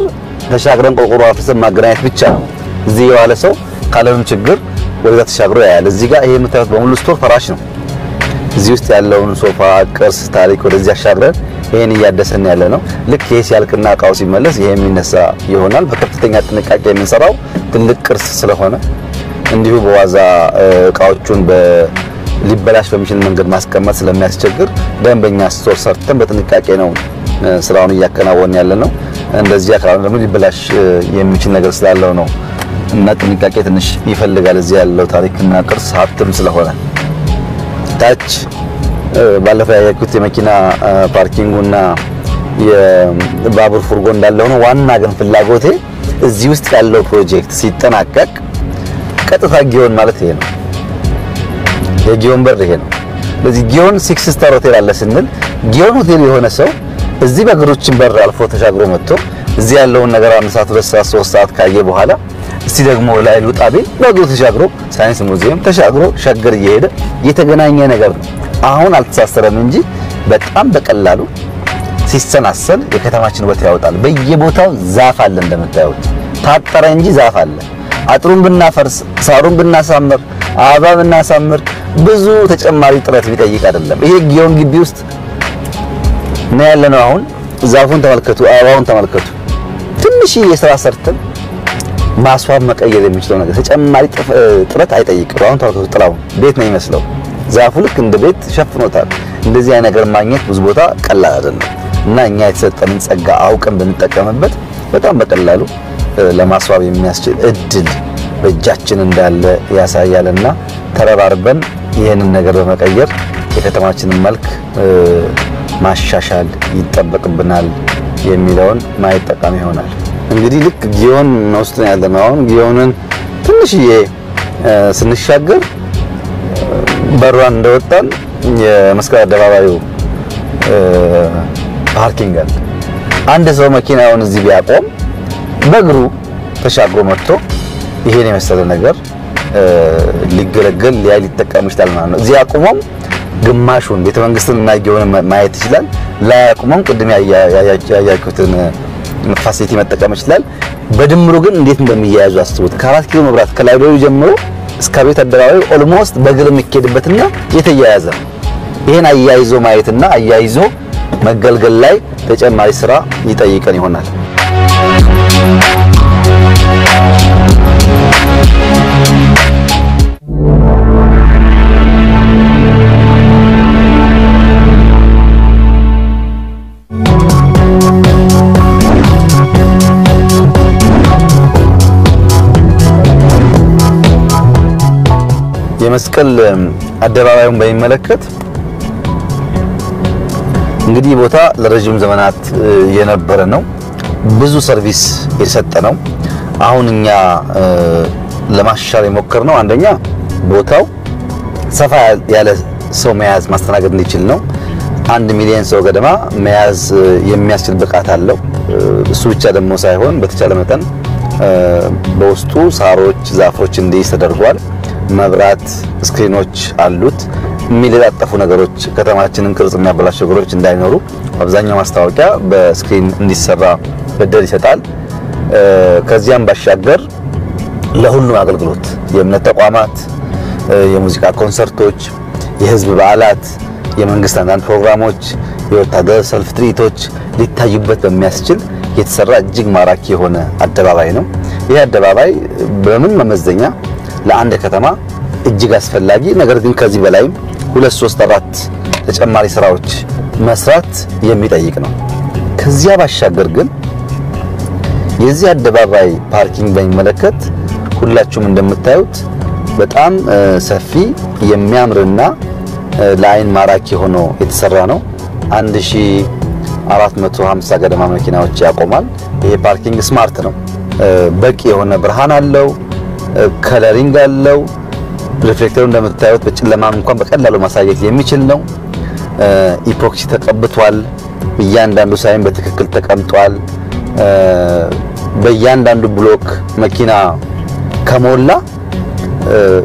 ተሻግረን ቆርቆሮ አፍሰን ማገናኘት ብቻ ነው። እዚህ የዋለ ሰው ካለምንም ችግር ወደዛ ተሻግሮ ያያል። እዚህ ጋር ይሄ የምታዩት በሙሉ ስቶር ፈራሽ ነው። እዚህ ውስጥ ያለውን ሶፋ፣ ቅርስ፣ ታሪክ ወደዚህ አሻግረን ይሄን እያደሰን ያለ ነው። ልክ ይሄ ሲያልቅና እቃው ሲመለስ ይሄ የሚነሳ ይሆናል። በከፍተኛ ጥንቃቄ የምንሰራው ትልቅ ቅርስ ስለሆነ እንዲሁ በዋዛ እቃዎቹን ሊበላሽ በሚችል መንገድ ማስቀመጥ ስለሚያስቸግር ደንበኛ ስቶር ሰርተን በጥንቃቄ ነው ስራውን እያከናወን ያለ ነው። እንደዚህ አካባቢ ደግሞ ሊበላሽ የሚችል ነገር ስላለው ነው እና ጥንቃቄ ትንሽ ይፈልጋል። እዚህ ያለው ታሪክና ቅርስ ሀብትም ስለሆነ ታች ባለፈው ያያችሁት የመኪና ፓርኪንጉና የባቡር ፉርጎ እንዳለ ሆኖ ዋና ግን ፍላጎቴ እዚህ ውስጥ ያለው ፕሮጀክት ሲጠናቀቅ ቀጥታ ጊዮን ማለት ይሄ ነው። የጊዮን በር ይሄ ነው። ለዚህ ጊዮን 6 ስታር ሆቴል አለ ስንል ጊዮን ሆቴል የሆነ ሰው እዚህ በእግሮችን በር አልፎ ተሻግሮ መጥቶ እዚህ ያለውን ነገር 1 ሰዓት 2 ሰዓት 3 ሰዓት ካየ በኋላ እስቲ ደግሞ ላይ ልውጣ ቢል በእግሩ ተሻግሮ ሳይንስ ሙዚየም ተሻግሮ ሸገር እየሄደ የተገናኘ ነገር ነው። አሁን አልተሳሰረም እንጂ በጣም በቀላሉ ሲሰናሰል የከተማችን ውበት ያወጣል። በየቦታው ዛፍ አለ እንደምታዩት ታጠረ እንጂ ዛፍ አለ። አጥሩን ብናፈርስ ሳሩን ብናሳምር አበባ ብናሳምር ብዙ ተጨማሪ ጥረት ቢጠይቅ አይደለም። ይሄ ጊዮን ግቢ ውስጥ ነው ያለነው። አሁን ዛፉን ተመልከቱ፣ አበባውን ተመልከቱ። ትንሽ የሥራ ሰርተን ማስዋብ መቀየር የሚችለው ነገር ተጨማሪ ጥረት አይጠይቅም። አሁን ተመልከቱ፣ ጥላው ቤት ነው የሚመስለው። ዛፉ ልክ እንደ ቤት ሸፍኖታል። እንደዚህ አይነት ነገር ማግኘት ብዙ ቦታ ቀላል አይደለም እና እኛ የተሰጠንን ጸጋ አውቀን ብንጠቀምበት በጣም በቀላሉ ለማስዋብ የሚያስችል እድል በእጃችን እንዳለ ያሳያልና ተረባርበን ይሄንን ነገር በመቀየር የከተማችንን መልክ ማሻሻል ይጠበቅብናል የሚለውን ማየት ጠቃሚ ይሆናል። እንግዲህ ልክ ጊዮን ውስጥ ነው ያለነው። አሁን ጊዮንን ትንሽዬ ስንሻገር በሯን እንደወጣን የመስቀል አደባባዩ ፓርኪንግ አለ። አንድ ሰው መኪናውን እዚህ ቢያቆም በእግሩ ተሻግሮ መጥቶ ይሄን የመሰለ ነገር ሊገለገል ሊጠቀም ይችላል ማለት ነው። እዚህ አቁሞም ግማሹን ቤተ መንግስትን እና ጊዮንን ማየት ይችላል። ላይ አቁሞም ቅድም ያያችሁትን ፋሲሊቲ መጠቀም ይችላል። በድምሩ ግን እንዴት እንደሚያያዙ አስቡት። ከ4 ኪሎ መብራት ከላይብረሪ ጀምሮ እስከ ቤት አደባባዩ ኦልሞስት በእግር የሚኬድበትና የተያያዘ ነው። ይሄን አያይዞ ማየትና አያይዞ መገልገል ላይ ተጨማሪ ስራ ይጠይቀን ይሆናል። የመስቀል አደባባዩን በሚመለከት እንግዲህ ቦታ ለረጅም ዘመናት የነበረ ነው። ብዙ ሰርቪስ የሰጠ ነው። አሁን እኛ ለማሻሻል የሞከርነው አንደኛ ቦታው ሰፋ ያለ ሰው መያዝ ማስተናገድ እንዲችል ነው። 1 ሚሊዮን ሰው ገደማ መያዝ የሚያስችል ብቃት አለው። እሱ ብቻ ደግሞ ሳይሆን በተቻለ መጠን በውስጡ ሳሮች፣ ዛፎች እንዲይዝ ተደርጓል። መብራት፣ ስክሪኖች አሉት። የሚለጣጠፉ ነገሮች ከተማችንን ቅርጽ የሚያበላሹ ነገሮች እንዳይኖሩ አብዛኛው ማስታወቂያ በስክሪን እንዲሰራ እድል ይሰጣል። ከዚያም ባሻገር ለሁሉም አገልግሎት የእምነት ተቋማት፣ የሙዚቃ ኮንሰርቶች፣ የህዝብ በዓላት፣ የመንግስት አንዳንድ ፕሮግራሞች፣ የወታደር ሰልፍ ትርኢቶች ሊታዩበት በሚያስችል የተሰራ እጅግ ማራኪ የሆነ አደባባይ ነው። ይህ አደባባይ በምን መመዘኛ ለአንድ ከተማ እጅግ አስፈላጊ ነገር ግን ከዚህ በላይም 2 3 4 ተጨማሪ ስራዎች መስራት የሚጠይቅ ነው። ከዚያ ባሻገር ግን የዚህ አደባባይ ፓርኪንግ በሚመለከት ሁላችሁም እንደምታዩት በጣም ሰፊ የሚያምርና ለአይን ማራኪ ሆኖ የተሰራ ነው። 1450 ገደማ መኪናዎች ያቆማል። ይሄ ፓርኪንግ ስማርት ነው። በቂ የሆነ ብርሃን አለው፣ ከለሪንግ አለው። ሪፍሌክተሩ እንደምታዩት በጨለማም እንኳን በቀላሉ ማሳየት የሚችል ነው። ኢፖክሲ ተቀብቷል እያንዳንዱ ሳይን በትክክል ተቀምጧል በእያንዳንዱ ብሎክ መኪና ከሞላ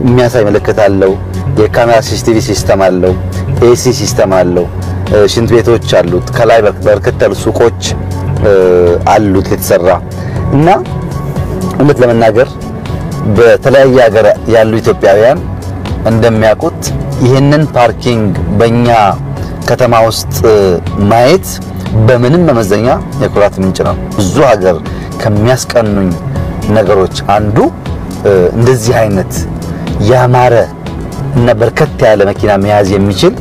የሚያሳይ ምልክት አለው የካሜራ ሲሲቲቪ ሲስተም አለው ኤሲ ሲስተም አለው ሽንት ቤቶች አሉት ከላይ በርከት ያሉ ሱቆች አሉት የተሰራ እና እውነት ለመናገር በተለያየ ሀገር ያሉ ኢትዮጵያውያን እንደሚያውቁት ይሄንን ፓርኪንግ በእኛ ከተማ ውስጥ ማየት በምንም መመዘኛ የኩራት ምንጭ ነው ብዙ ሀገር ከሚያስቀኑኝ ነገሮች አንዱ እንደዚህ አይነት ያማረ እና በርከት ያለ መኪና መያዝ የሚችል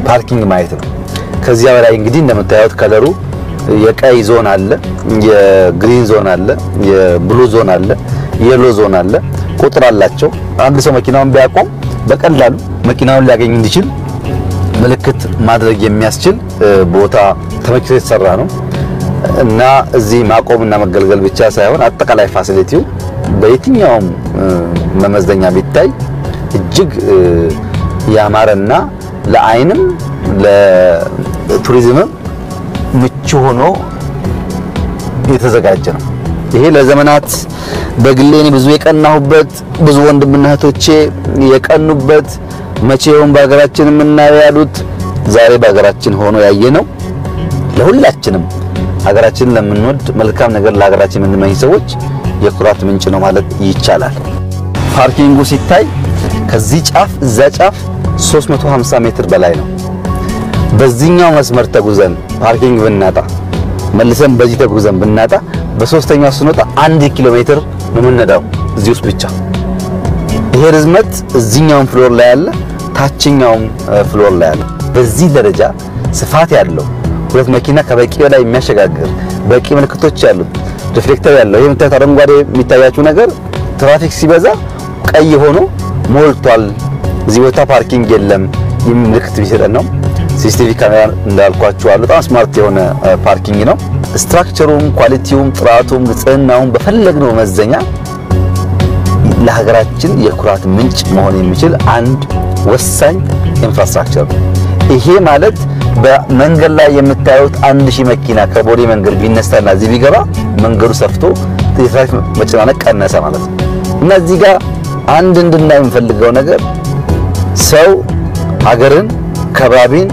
ፓርኪንግ ማየት ነው ከዚያ በላይ እንግዲህ እንደምታዩት ከለሩ የቀይ ዞን አለ የግሪን ዞን አለ የብሉ ዞን አለ የሎ ዞን አለ ቁጥር አላቸው አንድ ሰው መኪናውን ቢያቆም በቀላሉ መኪናውን ሊያገኝ እንዲችል ምልክት ማድረግ የሚያስችል ቦታ ተመክሮ የተሰራ ነው እና እዚህ ማቆምና መገልገል ብቻ ሳይሆን አጠቃላይ ፋሲሊቲው በየትኛውም መመዘኛ ቢታይ እጅግ ያማረና ለአይንም ለቱሪዝምም ምቹ ሆኖ የተዘጋጀ ነው ይሄ ለዘመናት በግሌኔ ብዙ የቀናሁበት ብዙ ወንድምና እህቶቼ የቀኑበት መቼውን በአገራችን የምናየው ያሉት ዛሬ በአገራችን ሆኖ ያየነው ለሁላችንም ሀገራችንን ለምንወድ መልካም ነገር ለሀገራችን የምንመኝ ሰዎች የኩራት ምንጭ ነው ማለት ይቻላል ፓርኪንጉ ሲታይ ከዚህ ጫፍ እዛ ጫፍ 350 ሜትር በላይ ነው በዚህኛው መስመር ተጉዘን ፓርኪንግ ብናጣ መልሰን በዚህ ተጉዘን ብናጣ በሶስተኛው ስንወጣ 1 ኪሎ ሜትር ነው የምንነዳው እዚህ ውስጥ ብቻ ይሄ ርዝመት እዚህኛው ፍሎር ላይ ያለ ታችኛው ፍሎር ላይ ያለ በዚህ ደረጃ ስፋት ያለው ሁለት መኪና ከበቂ በላይ የሚያሸጋግር በቂ ምልክቶች ያሉት ሪፍሌክተር ያለው ይሄ የምታዩት አረንጓዴ የሚታያችሁ ነገር ትራፊክ ሲበዛ ቀይ ሆኖ ሞልቷል እዚህ ቦታ ፓርኪንግ የለም ምልክት ቢሰጠን ነው ሲሲቲቪ ካሜራ እንዳልኳችሁ አለ በጣም ስማርት የሆነ ፓርኪንግ ነው ስትራክቸሩም ኳሊቲውም ጥራቱም ንጽህናውም በፈለግነው መዘኛ ለሀገራችን የኩራት ምንጭ መሆን የሚችል አንድ ወሳኝ ኢንፍራስትራክቸር ይሄ ማለት በመንገድ ላይ የምታዩት 1000 መኪና ከቦሌ መንገድ ቢነሳና እዚህ ቢገባ መንገዱ ሰፍቶ የትራፊክ መጨናነቅ ቀነሰ ማለት ነው እና እዚህ ጋር አንድ እንድናይ የምፈልገው ነገር ሰው ሀገርን ከባቢን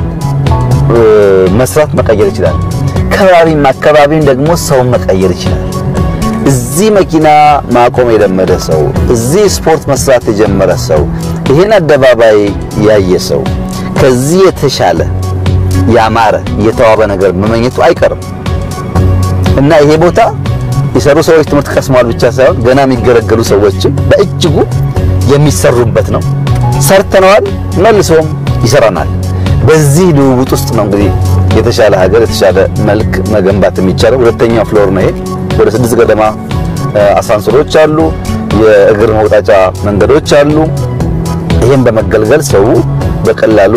መስራት መቀየር ይችላል ከባቢን ደግሞ ሰው መቀየር ይችላል እዚህ መኪና ማቆም የለመደ ሰው እዚህ ስፖርት መስራት የጀመረ ሰው ይሄን አደባባይ ያየ ሰው ከዚህ የተሻለ ያማረ የተዋበ ነገር መመኘቱ አይቀርም እና ይሄ ቦታ የሰሩ ሰዎች ትምህርት ቀስመዋል ብቻ ሳይሆን ገና የሚገረገሉ ሰዎች በእጅጉ የሚሰሩበት ነው ሰርተናል መልሶም ይሰራናል በዚህ ልውውጥ ውስጥ ነው እንግዲህ የተሻለ ሀገር የተሻለ መልክ መገንባት የሚቻለው ሁለተኛው ፍሎር ነው ይሄ ወደ 6 ገደማ አሳንሰሮች አሉ የእግር መውጣጫ መንገዶች አሉ ይሄን በመገልገል ሰው በቀላሉ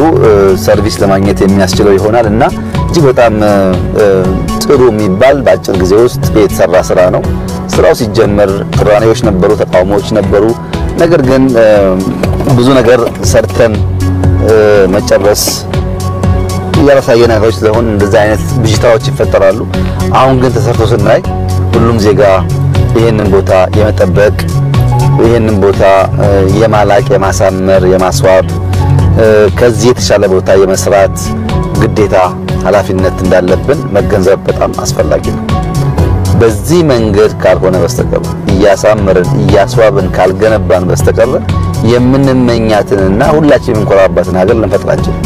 ሰርቪስ ለማግኘት የሚያስችለው ይሆናልና እጅግ በጣም ጥሩ የሚባል በአጭር ጊዜ ውስጥ የተሰራ ስራ ነው ስራው ሲጀመር ቅራኔዎች ነበሩ ተቃውሞዎች ነበሩ ነገር ግን ብዙ ነገር ሰርተን መጨረስ ያላሳየ ነገሮች ስለሆነ እንደዛ አይነት ብዥታዎች ይፈጠራሉ አሁን ግን ተሰርቶ ስናይ ሁሉም ዜጋ ይሄንን ቦታ የመጠበቅ ይሄንን ቦታ የማላቅ የማሳመር የማስዋብ ከዚህ የተሻለ ቦታ የመስራት ግዴታ ኃላፊነት እንዳለብን መገንዘብ በጣም አስፈላጊ ነው በዚህ መንገድ ካልሆነ በስተቀር ያሳመርን ያስዋብን ካልገነባን በስተቀር የምንመኛትንና ሁላችንም እንቆራባትን ሀገር ለፈጥራችን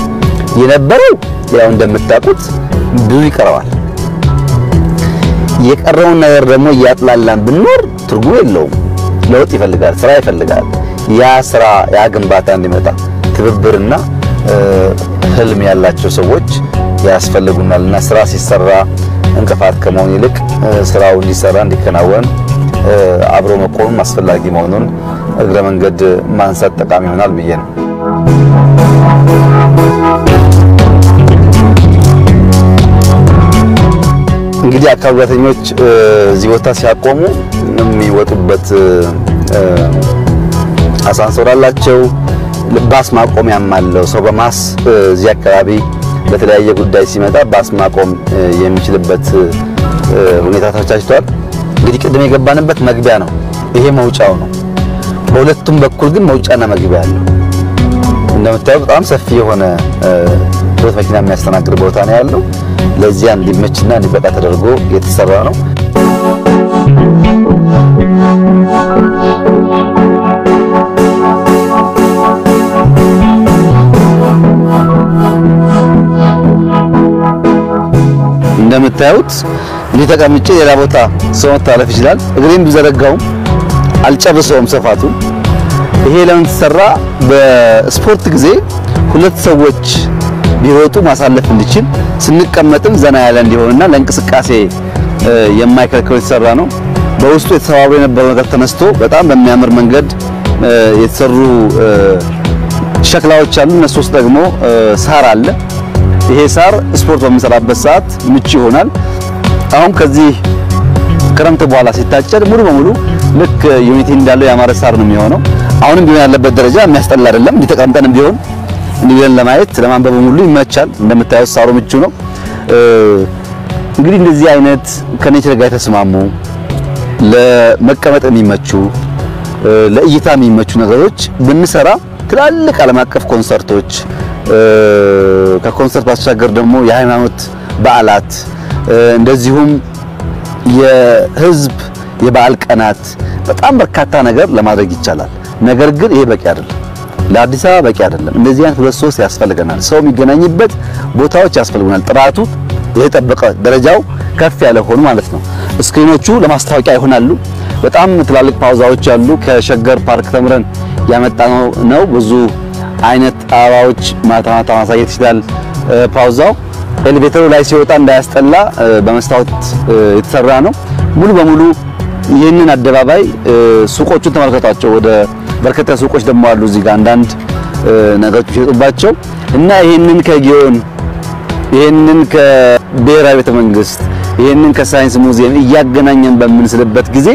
የነበረው ያው እንደምታውቁት ብዙ ይቀራዋል የቀረውን ነገር ደግሞ ያጥላላን ብንኖር ትርጉም የለውም ለውጥ ይፈልጋል ስራ ይፈልጋል ያ ስራ ያ ግንባታ እንዲመጣ ትብብርና ህልም ያላቸው ሰዎች ያስፈልጉናልና ስራ ሲሰራ እንቅፋት ከመሆን ይልቅ ስራው እንዲሰራ እንዲከናወን አብሮ መቆም አስፈላጊ መሆኑን እግረ መንገድ ማንሳት ጠቃሚ ይሆናል ብዬ ነው እንግዲህ አካል ጉዳተኞች እዚህ ቦታ ሲያቆሙ የሚወጡበት አሳንሰር አላቸው ባስ ማቆሚያም አለው። ሰው በማስ እዚህ አካባቢ በተለያየ ጉዳይ ሲመጣ ባስ ማቆም የሚችልበት ሁኔታ ተመቻችቷል። እንግዲህ ቅድም የገባንበት መግቢያ ነው፣ ይሄ መውጫው ነው። በሁለቱም በኩል ግን መውጫና መግቢያ አለው። እንደምታዩት በጣም ሰፊ የሆነ ሁለት መኪና የሚያስተናግድ ቦታ ነው ያለው። ለዚያ እንዲመችና እንዲበቃ ተደርጎ የተሰራ ነው። እንደምታዩት እንዲህ ተቀምጬ ሌላ ቦታ ሰው መታለፍ ይችላል። እግሬን ብዘረጋው አልጨርሰውም ሰፋቱን። ይሄ ለምን ተሰራ? በስፖርት ጊዜ ሁለት ሰዎች ቢሮጡ ማሳለፍ እንዲችል ስንቀመጥም ዘና ያለ እንዲሆንና ለእንቅስቃሴ የማይከለክለው የተሰራ ነው። በውስጡ የተሰባበረ የነበረው ነገር ተነስቶ በጣም በሚያምር መንገድ የተሰሩ ሸክላዎች አሉ። እነሱ ውስጥ ደግሞ ሳር አለ። ይሄ ሳር ስፖርት በምንሰራበት ሰዓት ምቹ ይሆናል። አሁን ከዚህ ክረምት በኋላ ሲታጨድ ሙሉ በሙሉ ልክ ዩኒቲ እንዳለው ያማረ ሳር ነው የሚሆነው። አሁንም ቢሆን ያለበት ደረጃ የሚያስጠላ አይደለም። እንዲተቀምጠንም ቢሆን እንዲለን ለማየት ለማንበብ ሁሉ ይመቻል። እንደምታዩት ሳሩ ምቹ ነው። እንግዲህ እንደዚህ አይነት ከኔቸር ጋር የተስማሙ ለመቀመጥ የሚመቹ ለእይታ የሚመቹ ነገሮች ብንሰራ ትላልቅ ዓለም አቀፍ ኮንሰርቶች ከኮንሰርት ባሻገር ደግሞ የሃይማኖት በዓላት እንደዚሁም የህዝብ የበዓል ቀናት በጣም በርካታ ነገር ለማድረግ ይቻላል። ነገር ግን ይሄ በቂ አይደለም። ለአዲስ አበባ በቂ አይደለም። እንደዚህ አይነት ሁለት ሶስት ያስፈልገናል። ሰው የሚገናኝበት ቦታዎች ያስፈልጉናል። ጥራቱ የተጠበቀ ደረጃው ከፍ ያለ ሆኖ ማለት ነው። ስክሪኖቹ ለማስታወቂያ ይሆናሉ። በጣም ትላልቅ ፓውዛዎች አሉ። ከሸገር ፓርክ ተምረን ያመጣነው ነው። ብዙ አይነት አበባዎች ማታ ማሳየት ይችላል። ፓውዛው ኤሌቬተሩ ላይ ሲወጣ እንዳያስጠላ በመስታወት የተሰራ ነው። ሙሉ በሙሉ ይህንን አደባባይ ሱቆቹን ተመልከቷቸው። ወደ በርከታ ሱቆች ደግሞ አሉ እዚህ ጋር አንዳንድ ነገሮች ይሸጡባቸው እና ይህንን ከጊዮን ይህንን ከብሔራዊ ቤተ መንግስት ይህንን ከሳይንስ ሙዚየም እያገናኘን በምንስልበት ጊዜ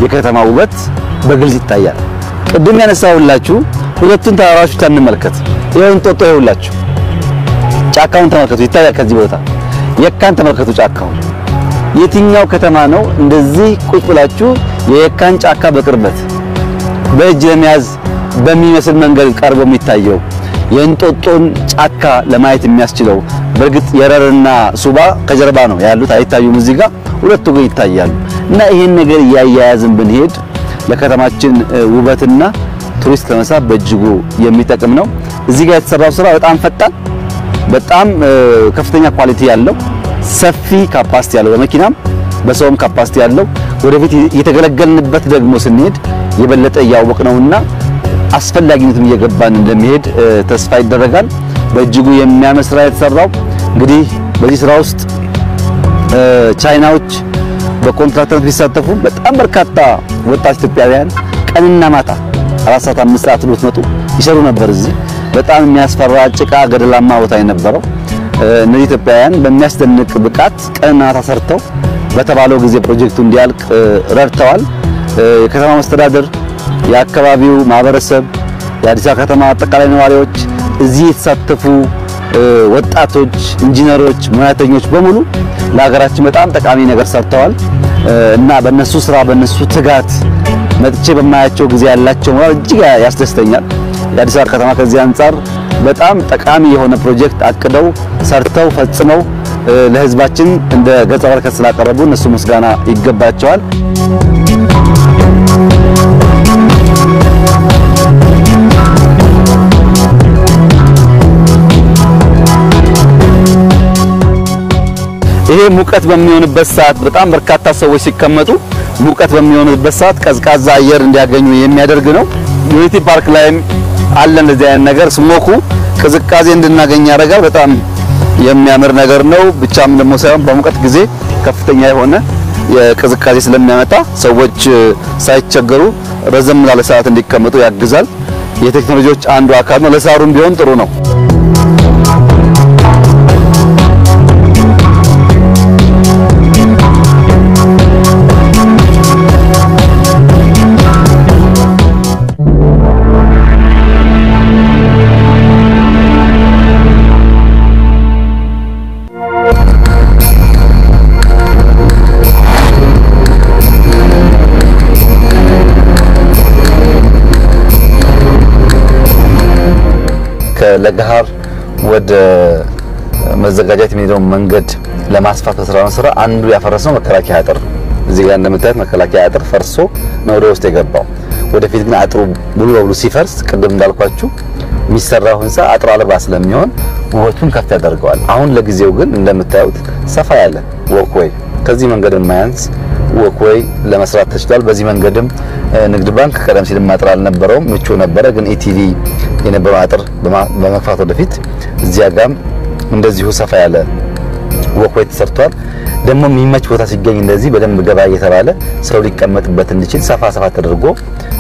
የከተማ ውበት በግልጽ ይታያል። ቅድም ያነሳሁላችሁ ሁለቱን ተራራዎች እንመልከት። ይሄን ጦጦ ይኸውላችሁ፣ ጫካውን ተመልከቱ፣ ይታያል። ከዚህ ቦታ የካን ተመልከቱ። ጫካውን የትኛው ከተማ ነው እንደዚህ ቁጭ ብላችሁ የየካን ጫካ በቅርበት በእጅ ለመያዝ በሚመስል መንገድ ቀርቦ የሚታየው? የእንጦጦን ጫካ ለማየት የሚያስችለው በእርግጥ የረርና ሱባ ከጀርባ ነው ያሉት፣ አይታዩም። እዚህ ጋር ሁለቱ ግን ይታያሉ። እና ይሄን ነገር ያያያዝን ብንሄድ ለከተማችን ውበትና ቱሪስት ለመሳብ በእጅጉ የሚጠቅም ነው። እዚህ ጋር የተሰራው ስራ በጣም ፈጣን፣ በጣም ከፍተኛ ኳሊቲ ያለው ሰፊ ካፓሲቲ ያለው በመኪናም በሰውም ካፓሲቲ ያለው ወደፊት እየተገለገልንበት ደግሞ ስንሄድ የበለጠ ያወቅነውና አስፈላጊነቱም እየገባን እንደሚሄድ ተስፋ ይደረጋል። በእጅጉ የሚያምር ስራ የተሰራው እንግዲህ በዚህ ስራ ውስጥ ቻይናዎች በኮንትራክተር ቢሳተፉ በጣም በርካታ ወጣት ኢትዮጵያውያን ቀንና ማታ 4 ሰዓት 5 ሰዓት ብትመጡ ይሰሩ ነበር። እዚህ በጣም የሚያስፈራ ጭቃ ገደላማ ቦታ የነበረው እነዚህ ኢትዮጵያውያን በሚያስደንቅ ብቃት ቀንና ማታ ሰርተው በተባለው ጊዜ ፕሮጀክቱ እንዲያልቅ ረድተዋል። የከተማ መስተዳድር፣ የአካባቢው ማህበረሰብ፣ የአዲስ አበባ ከተማ አጠቃላይ ነዋሪዎች፣ እዚህ የተሳተፉ ወጣቶች፣ ኢንጂነሮች፣ ሙያተኞች በሙሉ ለሀገራችን በጣም ጠቃሚ ነገር ሰርተዋል እና በእነሱ ስራ በእነሱ ትጋት መጥቼ በማያቸው ጊዜ ያላቸው ሞራል እጅግ ያስደስተኛል። የአዲስ አበባ ከተማ ከዚህ አንፃር በጣም ጠቃሚ የሆነ ፕሮጀክት አቅደው ሰርተው ፈጽመው ለህዝባችን እንደ ገጸ በረከት ስላቀረቡ እነሱ ምስጋና ይገባቸዋል። ይሄ ሙቀት በሚሆንበት ሰዓት በጣም በርካታ ሰዎች ሲቀመጡ ሙቀት በሚሆንበት ሰዓት ቀዝቃዛ አየር እንዲያገኙ የሚያደርግ ነው። ዩኒቲ ፓርክ ላይም አለ እንደዚህ አይነት ነገር። ስሞኩ ቅዝቃዜ እንድናገኝ ያደርጋል። በጣም የሚያምር ነገር ነው። ብቻም ደግሞ ሳይሆን በሙቀት ጊዜ ከፍተኛ የሆነ የቅዝቃዜ ስለሚያመጣ ሰዎች ሳይቸገሩ ረዘም ላለ ሰዓት እንዲቀመጡ ያግዛል። የቴክኖሎጂዎች አንዱ አካል ነው። ለሳሩም ቢሆን ጥሩ ነው። ከለጋሃር ወደ መዘጋጃት የሚሄደው መንገድ ለማስፋት ስራ አንዱ ያፈረሰው መከላከያ አጥር እዚህ ጋር እንደምታዩት መከላከያ አጥር ፈርሶ ነው ወደ ውስጥ የገባው። ወደፊት ግን አጥሩ ሙሉ በሙሉ ሲፈርስ ቅድም እንዳልኳችሁ የሚሰራው ህንጻ አጥሩ አልባ ስለሚሆን ውበቱን ከፍ ያደርገዋል። አሁን ለጊዜው ግን እንደምታዩት ሰፋ ያለ ወክዌይ ከዚህ መንገድ የማያንስ ወክዌይ ለመስራት ተችሏል። በዚህ መንገድም ንግድ ባንክ ቀደም ሲል ማጥራ አልነበረውም ምቹ ነበረ። ግን ኢቲቪ የነበረው አጥር በመክፋት ወደፊት እዚያ ጋም እንደዚሁ ሰፋ ያለ ወክዌይ ተሰርቷል። ደግሞ የሚመች ቦታ ሲገኝ እንደዚህ በደንብ ገባ እየተባለ ሰው ሊቀመጥበት እንዲችል ሰፋ ተደርጎ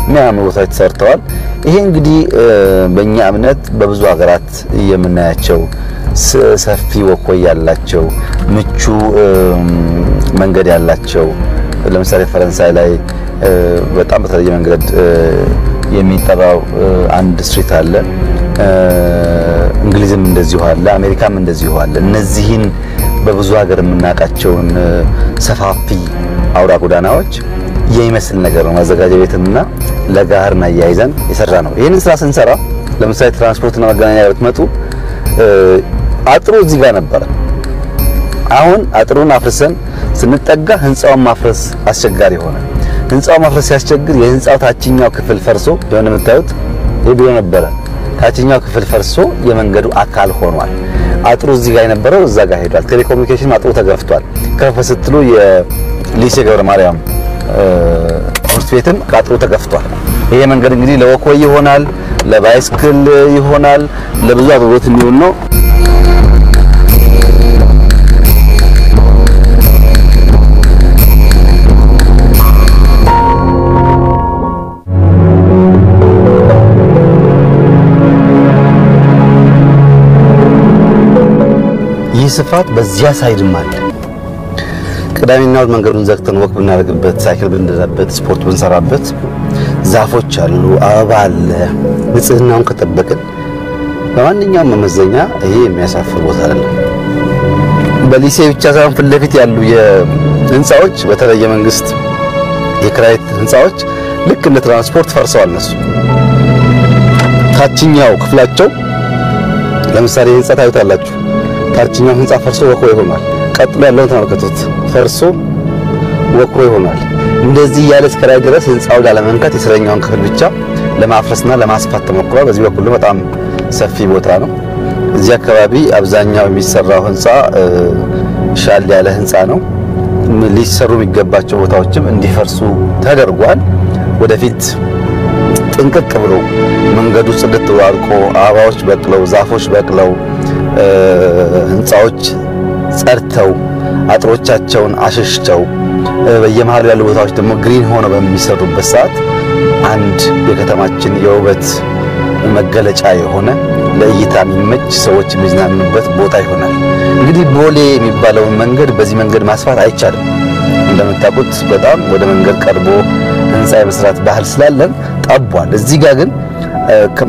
የሚያምሩ ቦታዎች ተሰርተዋል። ይሄ እንግዲህ በእኛ እምነት በብዙ ሀገራት የምናያቸው ሰፊ ወክዌይ ያላቸው ምቹ መንገድ ያላቸው ለምሳሌ ፈረንሳይ ላይ በጣም በተለየ መንገድ የሚጠራው አንድ ስትሪት አለ። እንግሊዝም እንደዚሁ አለ፣ አሜሪካም እንደዚሁ አለ። እነዚህን በብዙ ሀገር የምናቃቸውን ሰፋፊ አውራ ጎዳናዎች የሚመስል ነገር ነው ማዘጋጃ ቤትና ለጋሃርና ያይዘን የሰራ ነው። ይሄን ስራ ስንሰራ ለምሳሌ ትራንስፖርትና መገናኛ ብትመጡ አጥሩ እዚህ ጋር ነበር። አሁን አጥሩን አፍርሰን ስንጠጋ ህንጻውን ማፍረስ አስቸጋሪ ሆነ። ህንጻው ማፍረስ ሲያስቸግር የህንጻው ታችኛው ክፍል ፈርሶ የሆነ የምታዩት የቢሮ ነበረ ታችኛው ክፍል ፈርሶ የመንገዱ አካል ሆኗል። አጥሩ እዚህ ጋር የነበረው እዛ ጋር ሄዷል። ቴሌኮሙኒኬሽን አጥሩ ተገፍቷል። ከፍ ስትሉ የሊሴ ገብረ ማርያም ትምህርት ቤትም አጥሩ ተገፍቷል። ይሄ መንገድ እንግዲህ ለወክዌይ ይሆናል፣ ለባይስክል ይሆናል፣ ለብዙ አገልግሎት የሚውል ነው። ስፋት በዚያ ሳይድም አለ። ቅዳሜና እሁድ መንገዱን ዘግተን ወክ ብናደርግበት፣ ሳይክል ብንነዳበት፣ ስፖርት ብንሰራበት ዛፎች አሉ፣ አበባ አለ። ንጽህናውን ከጠበቅን በማንኛውም መመዘኛ ይሄ የሚያሳፍር ቦታ አይደለም። በሊሴ ብቻ ሳይሆን ፊት ለፊት ያሉ የህንጻዎች በተለይ የመንግስት የክራይ ህንጻዎች ልክ እንደ ትራንስፖርት ፈርሰዋል። እነሱ ታችኛው ክፍላቸው ለምሳሌ ህንጻ ታዩታላችሁ። ታችኛው ህንጻ ፈርሶ ወክዌይ ሆኗል። ቀጥሎ ያለውን ተመልከቱት፣ ፈርሶ ወክዌይ ሆኗል። እንደዚህ ያለ እስከ ላይ ድረስ ህንጻው ላለመንካት የስረኛውን ክፍል ብቻ ለማፍረስና ለማስፋት ተሞክሯል። በዚህ በኩል በጣም ሰፊ ቦታ ነው። እዚህ አካባቢ አብዛኛው የሚሰራው ህንጻ ሻል ያለ ህንጻ ነው። ሊሰሩ የሚገባቸው ቦታዎችም እንዲፈርሱ ተደርጓል። ወደፊት ጥንቅቅ ብሎ መንገዱ ጽድት ብሎ አልቆ አበባዎች በቅለው ዛፎች በቅለው ህንጻዎች ጸርተው አጥሮቻቸውን አሸሽተው በየመሃሉ ያሉ ቦታዎች ደግሞ ግሪን ሆነው በሚሰሩበት ሰዓት አንድ የከተማችን የውበት መገለጫ የሆነ ለእይታ የሚመች ሰዎች የሚዝናኑበት ቦታ ይሆናል። እንግዲህ ቦሌ የሚባለውን መንገድ በዚህ መንገድ ማስፋት አይቻልም። እንደምታውቁት በጣም ወደ መንገድ ቀርቦ ህንጻ የመስራት ባህል ስላለን ጠቧል። እዚህ ጋር ግን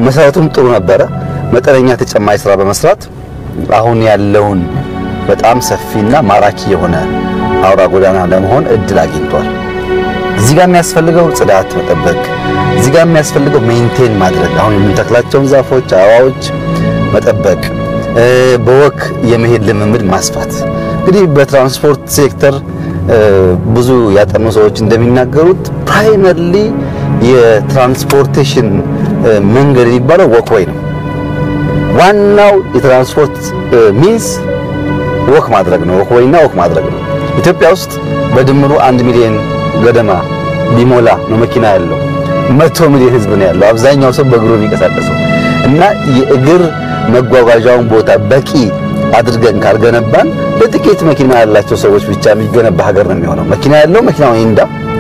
መሰረቱም ጥሩ ነበረ። መጠነኛ ተጨማሪ ስራ በመስራት አሁን ያለውን በጣም ሰፊና ማራኪ የሆነ አውራ ጎዳና ለመሆን እድል አግኝቷል። እዚህ ጋር የሚያስፈልገው ጽዳት መጠበቅ፣ እዚህ ጋር የሚያስፈልገው ሜንቴን ማድረግ፣ አሁን የምንተክላቸውን ዛፎች አበባዎች መጠበቅ፣ በወክ የመሄድ ልምምድ ማስፋት። እንግዲህ በትራንስፖርት ሴክተር ብዙ ያጠኑ ሰዎች እንደሚናገሩት ፕራይመሪሊ የትራንስፖርቴሽን መንገድ የሚባለው ወክዌይ ነው። ዋናው የትራንስፖርት ሚንስ ወክ ማድረግ ነው። ወክዌይና ወክ ማድረግ ነው። ኢትዮጵያ ውስጥ በድምሩ 1 ሚሊዮን ገደማ ቢሞላ ነው መኪና ያለው። 100 ሚሊዮን ህዝብ ነው ያለው። አብዛኛው ሰው በእግሩ የሚንቀሳቀሰው እና የእግር መጓጓዣውን ቦታ በቂ አድርገን ካልገነባን ለጥቂት መኪና ያላቸው ሰዎች ብቻ የሚገነባ ሀገር ነው የሚሆነው። መኪና ያለው መኪናው ይንዳ፣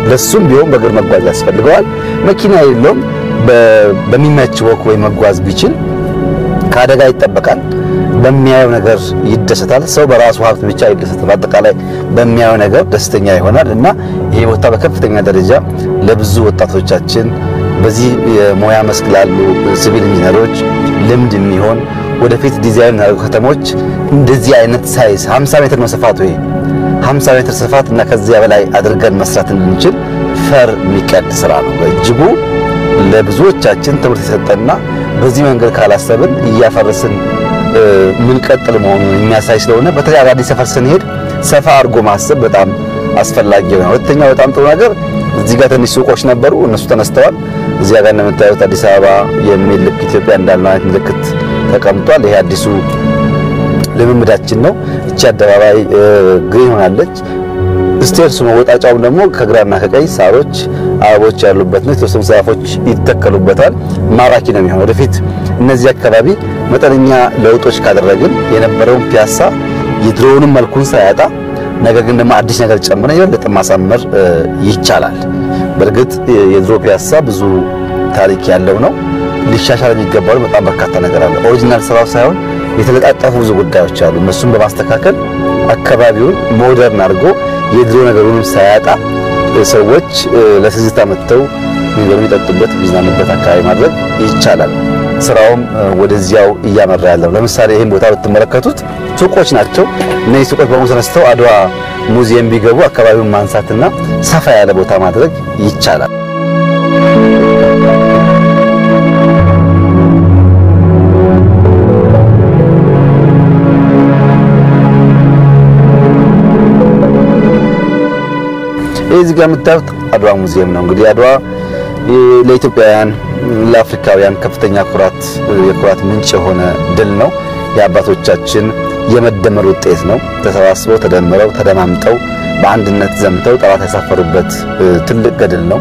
ለሱም ቢሆን በእግር መጓዝ ያስፈልገዋል። መኪና የለውም በሚመች ወክዌይ መጓዝ ቢችል ከአደጋ ይጠበቃል። በሚያየው ነገር ይደሰታል። ሰው በራሱ ሀብት ብቻ ይደሰታል። አጠቃላይ በሚያየው ነገር ደስተኛ ይሆናል እና ይሄ ቦታ በከፍተኛ ደረጃ ለብዙ ወጣቶቻችን በዚህ የሙያ መስክ ላሉ ሲቪል ኢንጂነሮች ልምድ የሚሆን ወደፊት ዲዛይን ያደረጉ ከተሞች እንደዚህ አይነት ሳይዝ 50 ሜትር ነው ስፋቱ። ይሄ 50 ሜትር ስፋት እና ከዚያ በላይ አድርገን መስራት እንድንችል ፈር የሚቀድ ስራ ነው። በእጅጉ ለብዙዎቻችን ትምህርት የሰጠና በዚህ መንገድ ካላሰብን እያፈረስን ምን ቀጥል መሆኑን የሚያሳይ ስለሆነ በተለይ አዲስ ሰፈር ስንሄድ ሰፋ አድርጎ ማሰብ በጣም አስፈላጊ ነው። ሁለተኛው በጣም ጥሩ ነገር እዚህ ጋር ትንሽ ሱቆች ነበሩ፣ እነሱ ተነስተዋል። እዚህ ጋር እንደምታዩት አዲስ አበባ የሚል ልክ ኢትዮጵያ እንዳለው አይነት ምልክት ተቀምጧል። ይሄ አዲሱ ልምምዳችን ነው። እቺ አደባባይ ግሪን ሆናለች። ስቴርሱ መወጣጫው ደግሞ ከግራና ከቀኝ ሳሮች አበቦች ያሉበት ነው። የተወሰኑ ዛፎች ይተከሉበታል። ማራኪ ነው የሚሆነው። ወደፊት እነዚህ አካባቢ መጠነኛ ለውጦች ካደረግን የነበረውን ፒያሳ የድሮውንም መልኩን ሳያጣ ነገር ግን ደግሞ አዲስ ነገር ጨምረን የበለጠ ማሳመር ይቻላል። በእርግጥ የድሮ ፒያሳ ብዙ ታሪክ ያለው ነው። ሊሻሻል የሚገባው በጣም በርካታ ነገር አለ። ኦሪጂናል ስራው ሳይሆን የተለጣጠፉ ብዙ ጉዳዮች አሉ። እነሱን በማስተካከል አካባቢውን ሞደርን አድርጎ የድሮ ነገሩንም ሳያጣ ሰዎች ለትዝታ መጥተው ነገሩን ይጠጡበት ቢዝናኑበት አካባቢ ማድረግ ይቻላል። ስራውም ወደዚያው እያመራ ያለው ለምሳሌ ይሄን ቦታ ብትመለከቱት ሱቆች ናቸው። እነዚህ ሱቆች በሙሉ ተነስተው አድዋ ሙዚየም ቢገቡ አካባቢውን ማንሳትና ሰፋ ያለ ቦታ ማድረግ ይቻላል። እዚህ ጋር የምታዩት አድዋ ሙዚየም ነው። እንግዲህ አድዋ ለኢትዮጵያውያን ለአፍሪካውያን ከፍተኛ የኩራት ምንጭ የሆነ ድል ነው። የአባቶቻችን የመደመር ውጤት ነው። ተሰባስበው ተደምረው ተደማምጠው በአንድነት ዘምተው ጠላት ያሳፈሩበት ትልቅ ገድል ነው።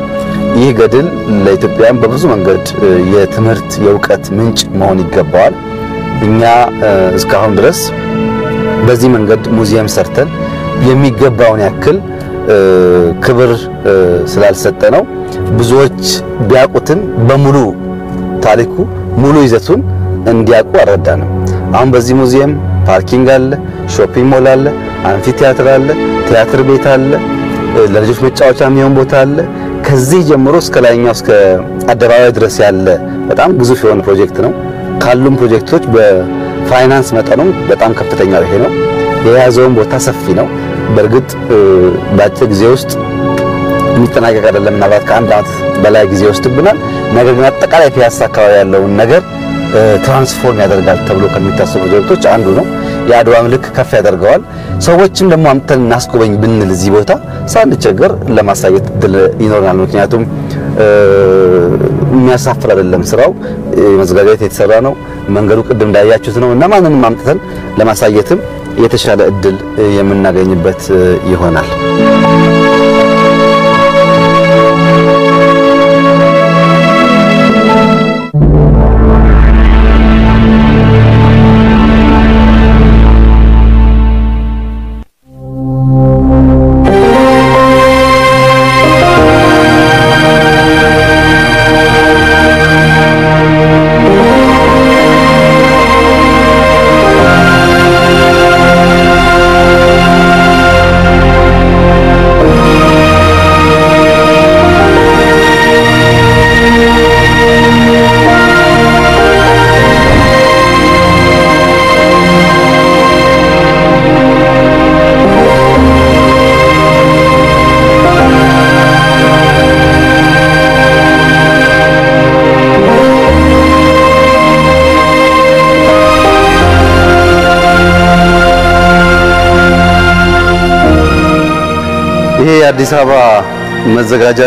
ይህ ገድል ለኢትዮጵያውያን በብዙ መንገድ የትምህርት የእውቀት ምንጭ መሆን ይገባዋል። እኛ እስካሁን ድረስ በዚህ መንገድ ሙዚየም ሰርተን የሚገባውን ያክል ክብር ስላልሰጠነው ብዙዎች ቢያቁትን በሙሉ ታሪኩ ሙሉ ይዘቱን እንዲያቁ አረዳንም። አሁን በዚህ ሙዚየም ፓርኪንግ አለ፣ ሾፒንግ ሞል አለ፣ አንፊ ቲያትር አለ፣ ቲያትር ቤት አለ፣ ለልጆች መጫወቻ የሚሆን ቦታ አለ። ከዚህ ጀምሮ እስከ ላይኛው እስከ አደባባይ ድረስ ያለ በጣም ግዙፍ የሆነ ፕሮጀክት ነው። ካሉም ፕሮጀክቶች በፋይናንስ መጠኑም በጣም ከፍተኛው ይሄ ነው። የያዘውን ቦታ ሰፊ ነው። በእርግጥ በአጭር ጊዜ ውስጥ የሚጠናቀቅ አይደለም። ምናልባት ከአንድ ዓመት በላይ ጊዜ ወስድብናል። ነገር ግን አጠቃላይ ፒያሳ አካባቢ ያለውን ነገር ትራንስፎርም ያደርጋል ተብሎ ከሚታሰቡ ፕሮጀክቶች አንዱ ነው። የአድዋን ልክ ከፍ ያደርገዋል። ሰዎችም ደግሞ አምጥተን እናስጎበኝ ብንል እዚህ ቦታ ሳንቸገር ለማሳየት ድል ይኖርናል። ምክንያቱም የሚያሳፍር አይደለም ስራው። መዘጋጀት የተሰራ ነው። መንገዱ ቅድም እንዳያችሁት ነው እና ማንንም አምጥተን ለማሳየትም የተሻለ እድል የምናገኝበት ይሆናል። ይሄ አዲስ አበባ መዘጋጃ